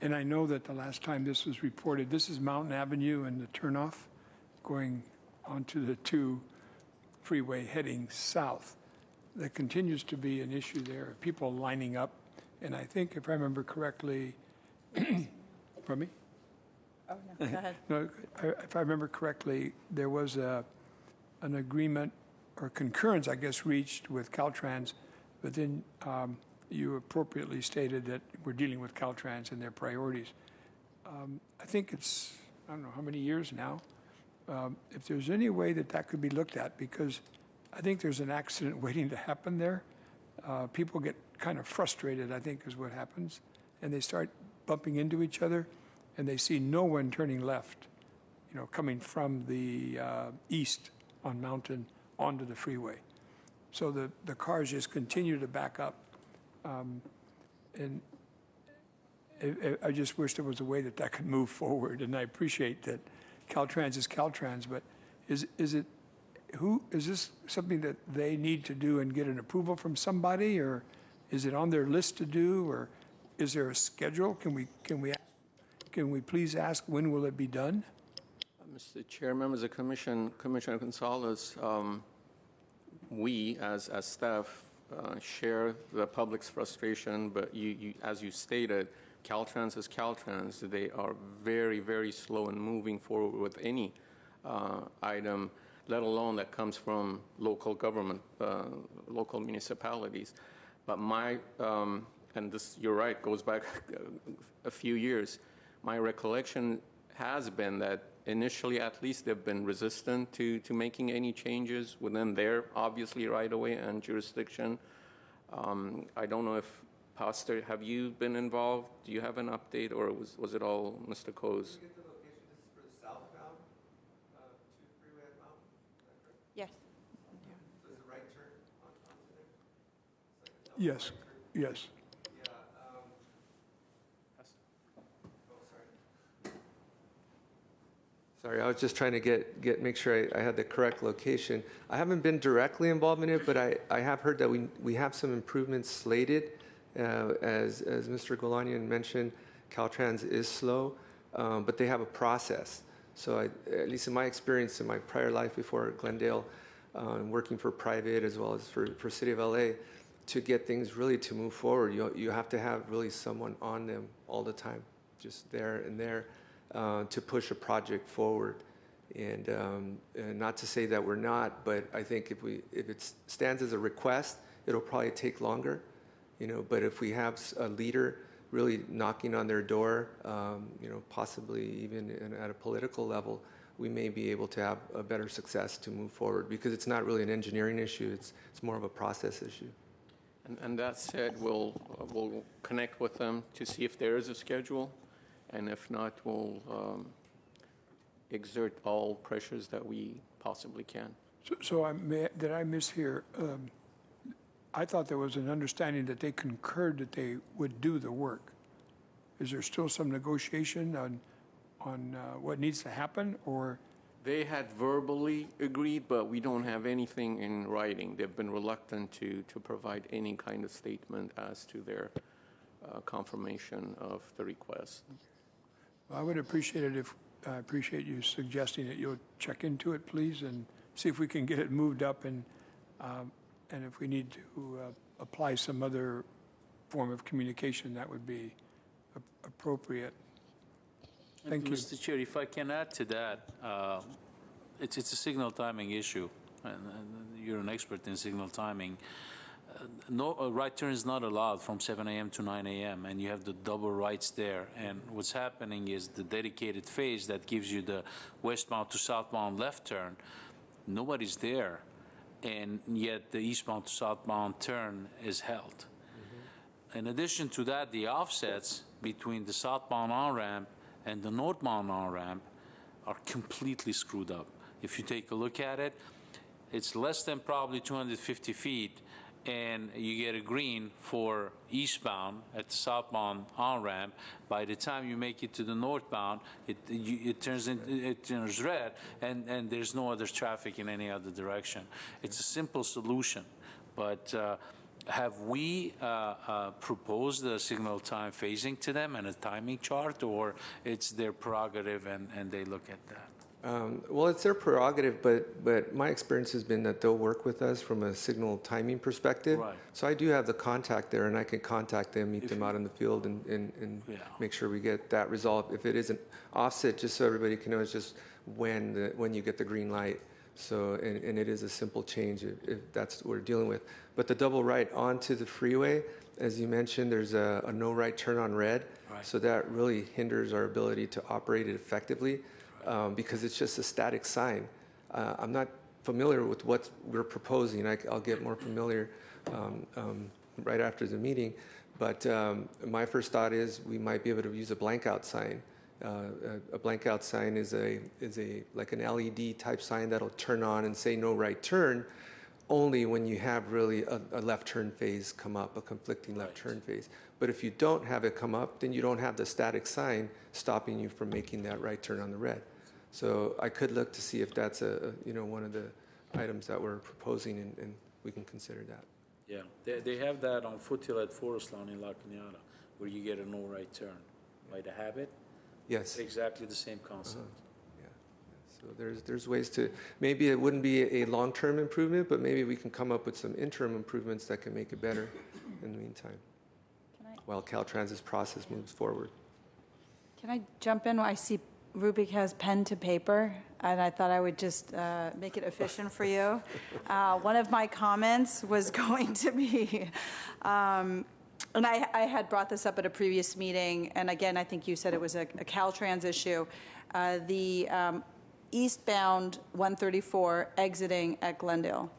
And I know that the last time this was reported, this is Mountain Avenue and the turnoff going onto the 2 freeway heading south. There continues to be an issue there, people lining up. And I think, if I remember correctly, pardon me? Oh, no, go ahead. No, if I remember correctly, there was an agreement or concurrence, I guess, reached with Caltrans, but then you appropriately stated that we're dealing with Caltrans and their priorities. I think it's, I don't know how many years now, if there's any way that that could be looked at, because I think there's an accident waiting to happen there. People get kind of frustrated, I think, is what happens, and they start bumping into each other. and they see no one turning left, coming from the east on Mountain onto the freeway. So the cars just continue to back up. And I just wish there was a way that could move forward. And I appreciate that Caltrans is Caltrans, but is this something that they need to do and get an approval from somebody, or is it on their list to do, or is there a schedule? Can we please ask when will it be done? Mr. Chair, members of the Commission, Commissioner Gonzalez, we as staff share the public's frustration, but you, as you stated, Caltrans is Caltrans. They are very, very slow in moving forward with any item, let alone that comes from local government, local municipalities. But and this, you're right, goes back a few years. My recollection has been that initially, at least, they've been resistant to making any changes within their, obviously, right-of-way and jurisdiction. I don't know if, Pastor, have you been involved? Do you have an update, or was it all Mr. Coe's? Did you get the location? This is for the southbound to freeway at Mountain? Is that correct? Yes. So is it right turn onto there? It's like a Yes, right turn. yes. Yeah. Oh, sorry. Sorry, I was just trying to make sure I had the correct location. I haven't been directly involved in it, but I have heard that we have some improvements slated. As Mr. Golanian mentioned, Caltrans is slow, but they have a process. So at least in my experience in my prior life before Glendale, working for private as well as for City of LA, to get things really to move forward, you have to have really someone on them all the time, just there and there, to push a project forward. And not to say that we're not, but I think if it stands as a request, it'll probably take longer. But if we have a leader really knocking on their door, possibly even at a political level, we may be able to have a better success to move forward, because it's not really an engineering issue, it's more of a process issue. And that said, we'll connect with them to see if there is a schedule, and if not, we'll exert all pressures that we possibly can. So did I mishear? I thought there was an understanding that they concurred that they would do the work. Is there still some negotiation on what needs to happen, or? They had verbally agreed, but we don't have anything in writing. They've been reluctant to provide any kind of statement as to their confirmation of the request. Well, I would appreciate it if, I appreciate you suggesting that you'll check into it, please, and see if we can get it moved up, and if we need to apply some other form of communication, that would be appropriate. Thank you. Mr. Chair, if I can add to that, it's a signal timing issue, and you're an expert in signal timing. A right turn is not allowed from 7 a.m. to 9 a.m., and you have the double rights there. And what's happening is the dedicated phase that gives you the westbound to southbound left turn, nobody's there, and yet the eastbound to southbound turn is held. Mm-hmm. In addition to that, the offsets between the southbound on-ramp and the northbound on-ramp are completely screwed up. If you take a look at it, it's less than probably 250 feet, and you get a green for eastbound at the southbound on-ramp. By the time you make it to the northbound, it turns red, and there's no other traffic in any other direction. It's a simple solution, but have we proposed a signal time phasing to them and a timing chart, or it's their prerogative and they look at that? Well, it's their prerogative, but my experience has been that they'll work with us from a signal timing perspective. Right. So I do have the contact there, and I can contact them, meet them out in the field, and Yeah. make sure we get that resolved. If it is an offset, just so everybody can know, it's just when you get the green light. So, and it is a simple change if that's what we're dealing with. But the double right onto the freeway, as you mentioned, there's a no right turn on red. Right. So that really hinders our ability to operate it effectively, because it's just a static sign. I'm not familiar with what we're proposing. I'll get more familiar right after the meeting. But my first thought is we might be able to use a blank out sign A blank out sign is like an LED type sign that'll turn on and say no right turn only when you have really a left turn phase come up, a conflicting left turn phase. But if you don't have it come up, then you don't have the static sign stopping you from making that right turn on the red. So I could look to see if that's one of the items that we're proposing, and we can consider that. Yeah, they have that on Foothill at Forest Lawn in La Cañada, where you get a no right turn by the habit. Yes. It's exactly the same concept. So there's ways to, maybe it wouldn't be a long-term improvement, but maybe we can come up with some interim improvements that can make it better in the meantime, while Caltrans's process moves forward. Can I jump in? I see Rubik has pen to paper, and I thought I would just make it efficient for you. One of my comments was going to be, and I had brought this up at a previous meeting, and again, I think you said it was a Caltrans issue. The eastbound 134 exiting at Glendale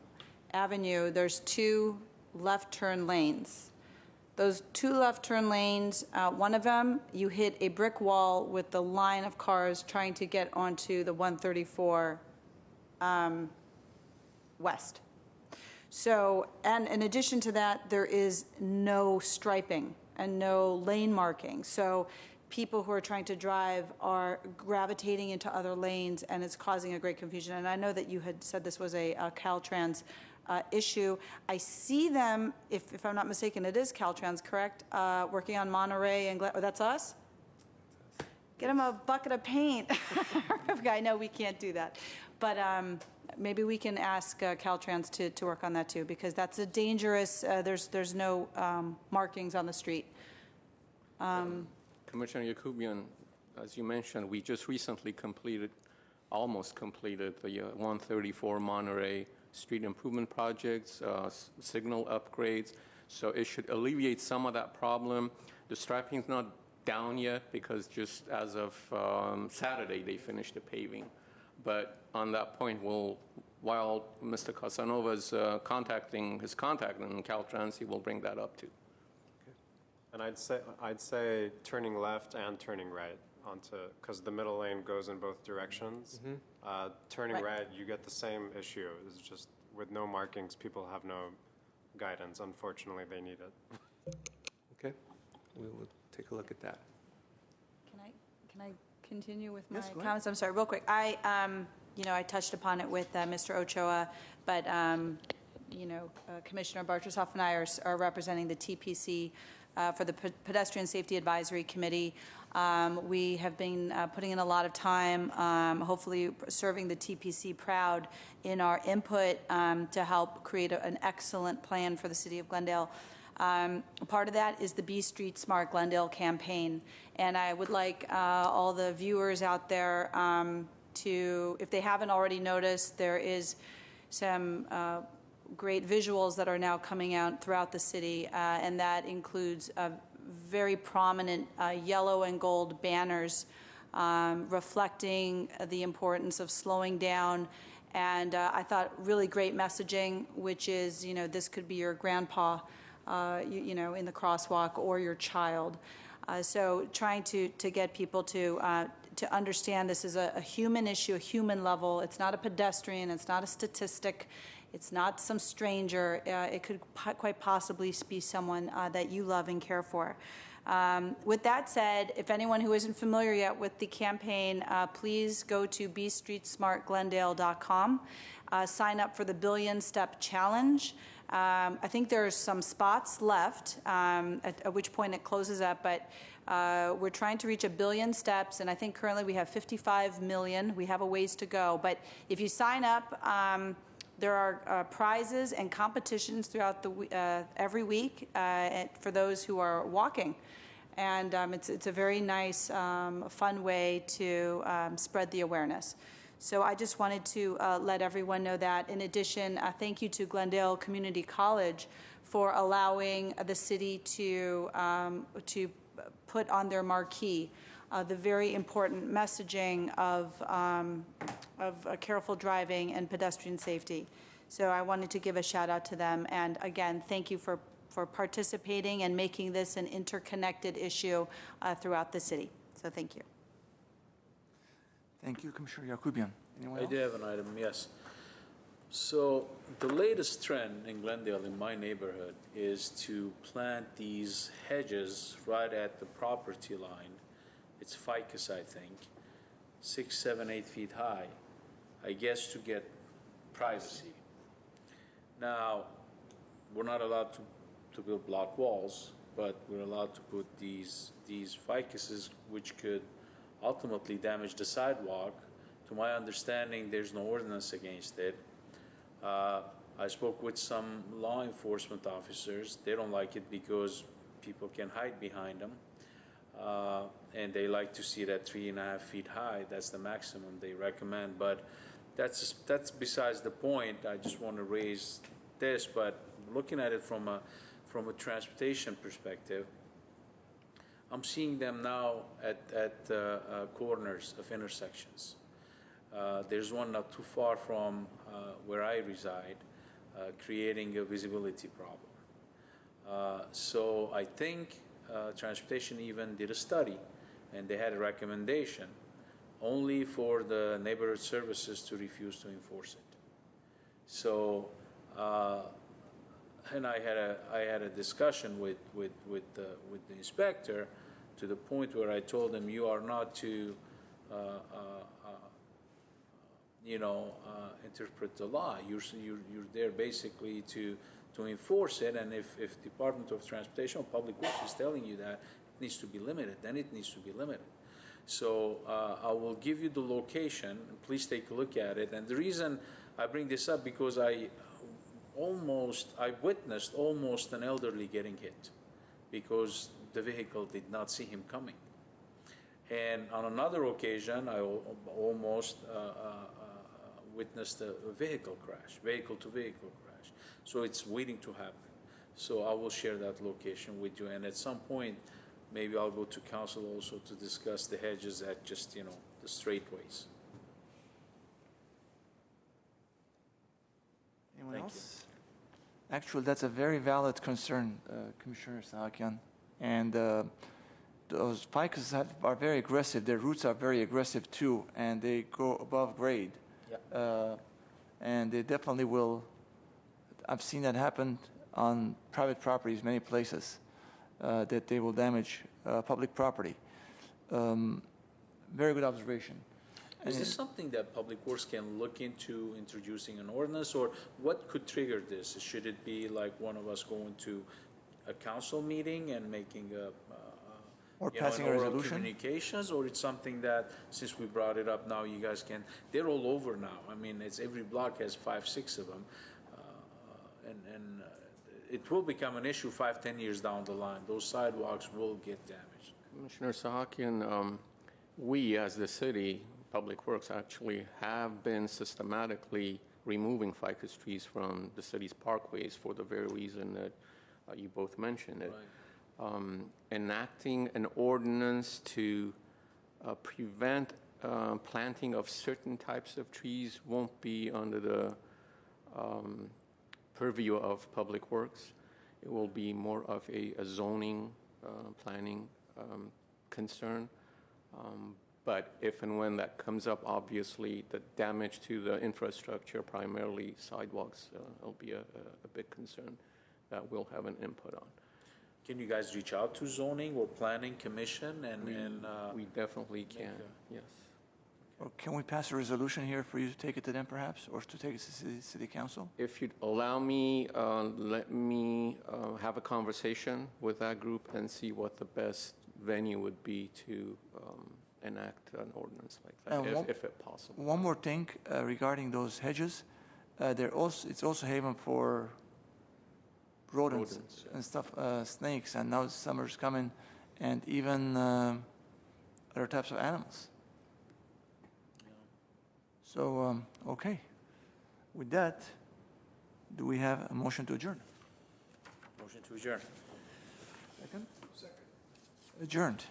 Avenue, there's 2 left turn lanes. Those 2 left turn lanes, one of them, you hit a brick wall with the line of cars trying to get onto the 134 west. So, and in addition to that, there is no striping and no lane marking. So people who are trying to drive are gravitating into other lanes, and it's causing a great confusion. And I know that you had said this was a Caltrans issue. I see them, if I'm not mistaken, it is Caltrans, correct? Working on Monterey and that's us? Get them a bucket of paint. I know we can't do that. But maybe we can ask Caltrans to work on that too, because that's a dangerous, there's no markings on the street. Commissioner Yakubian, as you mentioned, we just recently almost completed the 134 Monterey street improvement projects, signal upgrades. So it should alleviate some of that problem. The striping is not down yet because just as of Saturday they finished the paving. But on that point, while Mr. Casanova is contacting Caltrans, he will bring that up too. And I'd say turning left and turning right onto, because the middle lane goes in both directions. Mm-hmm. Turning right, you get the same issue. It's just with no markings, people have no guidance. Unfortunately, they need it. Okay, we will take a look at that. Can I continue with my comments? I'm sorry, real quick. I touched upon it with Mr. Ochoa, but Commissioner Bartoshoff and I are representing the TPC for the Pedestrian Safety Advisory Committee. We have been putting in a lot of time, hopefully serving the TPC proud in our input to help create an excellent plan for the city of Glendale. Part of that is the B Street Smart Glendale campaign. And I would like all the viewers out there to, if they haven't already noticed, there is some great visuals that are now coming out throughout the city, and that includes very prominent yellow and gold banners reflecting the importance of slowing down. And I thought really great messaging, which is, this could be your grandpa, in the crosswalk, or your child. So trying to get people to understand this is a human issue, a human level. It's not a pedestrian. It's not a statistic. It's not some stranger. It could quite possibly be someone that you love and care for. With that said, if anyone who isn't familiar yet with the campaign, please go to bstreetsmartglendale.com. Sign up for the Billion Step Challenge. I think there's some spots left, at which point it closes up, but we're trying to reach 1 billion steps, and I think currently we have 55 million. We have a ways to go, but if you sign up, there are prizes and competitions throughout every week for those who are walking. And it's a very nice, fun way to spread the awareness. So I just wanted to let everyone know that. In addition, thank you to Glendale Community College for allowing the city to put on their marquee the very important messaging of careful driving and pedestrian safety. So I wanted to give a shout out to them. And again, thank you for participating and making this an interconnected issue throughout the city. So thank you. Thank you, Commissioner Yakubian. Anyone I else? do have an item, yes. So the latest trend in Glendale, in my neighborhood, is to plant these hedges right at the property line. It's ficus, I think, 6, 7, 8 feet high, I guess to get privacy. Now, we're not allowed to build block walls, but we're allowed to put these ficuses, which could ultimately damage the sidewalk. To my understanding, there's no ordinance against it. I spoke with some law enforcement officers. They don't like it because people can hide behind them. And they like to see that 3.5 feet high. That's the maximum they recommend. But that's besides the point. I just want to raise this. But looking at it from a transportation perspective, I'm seeing them now at corners of intersections. There's one not too far from where I reside, creating a visibility problem. So I think transportation even did a study, and they had a recommendation only for the neighborhood services to refuse to enforce it. So, and I had a discussion with the inspector, to the point where I told him, you are not to interpret the law. You're there basically to enforce it, and if Department of Transportation or Public Works is telling you that it needs to be limited, then it needs to be limited. So I will give you the location, and please take a look at it. And the reason I bring this up, because I witnessed almost an elderly getting hit because the vehicle did not see him coming. And on another occasion, I almost witnessed a vehicle to vehicle crash. So it's waiting to happen. So I will share that location with you. And at some point, maybe I'll go to council also to discuss the hedges at just, the straightways. Anyone Thank else? Actually, that's a very valid concern, Commissioner Sahakian. And those ficus are very aggressive. Their roots are very aggressive too, and they go above grade. Yep. And they definitely will. I've seen that happen on private properties, many places, that they will damage public property. Very good observation. Is this something that Public Works can look into, introducing an ordinance, or what could trigger this? Should it be like one of us going to a council meeting and making or passing a resolution? Communications, or it's something that, since we brought it up now, you guys can, they're all over now. I mean, it's every block has 5, 6 of them. And it will become an issue 5, 10 years down the line. Those sidewalks will get damaged. Commissioner Sahakian, we as the city, Public Works, actually have been systematically removing ficus trees from the city's parkways for the very reason that you both mentioned it. Right. Enacting an ordinance to prevent planting of certain types of trees won't be under the purview of Public Works. It will be more of a zoning planning concern. But if and when that comes up, obviously the damage to the infrastructure, primarily sidewalks, will be a big concern that we'll have an input on. Can you guys reach out to zoning or planning commission? We definitely can, yes. Or can we pass a resolution here for you to take it to them, perhaps, or to take it to city council? If you'd allow me, let me have a conversation with that group and see what the best venue would be to enact an ordinance like that, if it's possible. One more thing regarding those hedges, it's also haven for rodents and stuff, snakes, and now summer's coming, and even other types of animals. So, okay. With that, do we have a motion to adjourn? Motion to adjourn. Second? Second. Adjourned.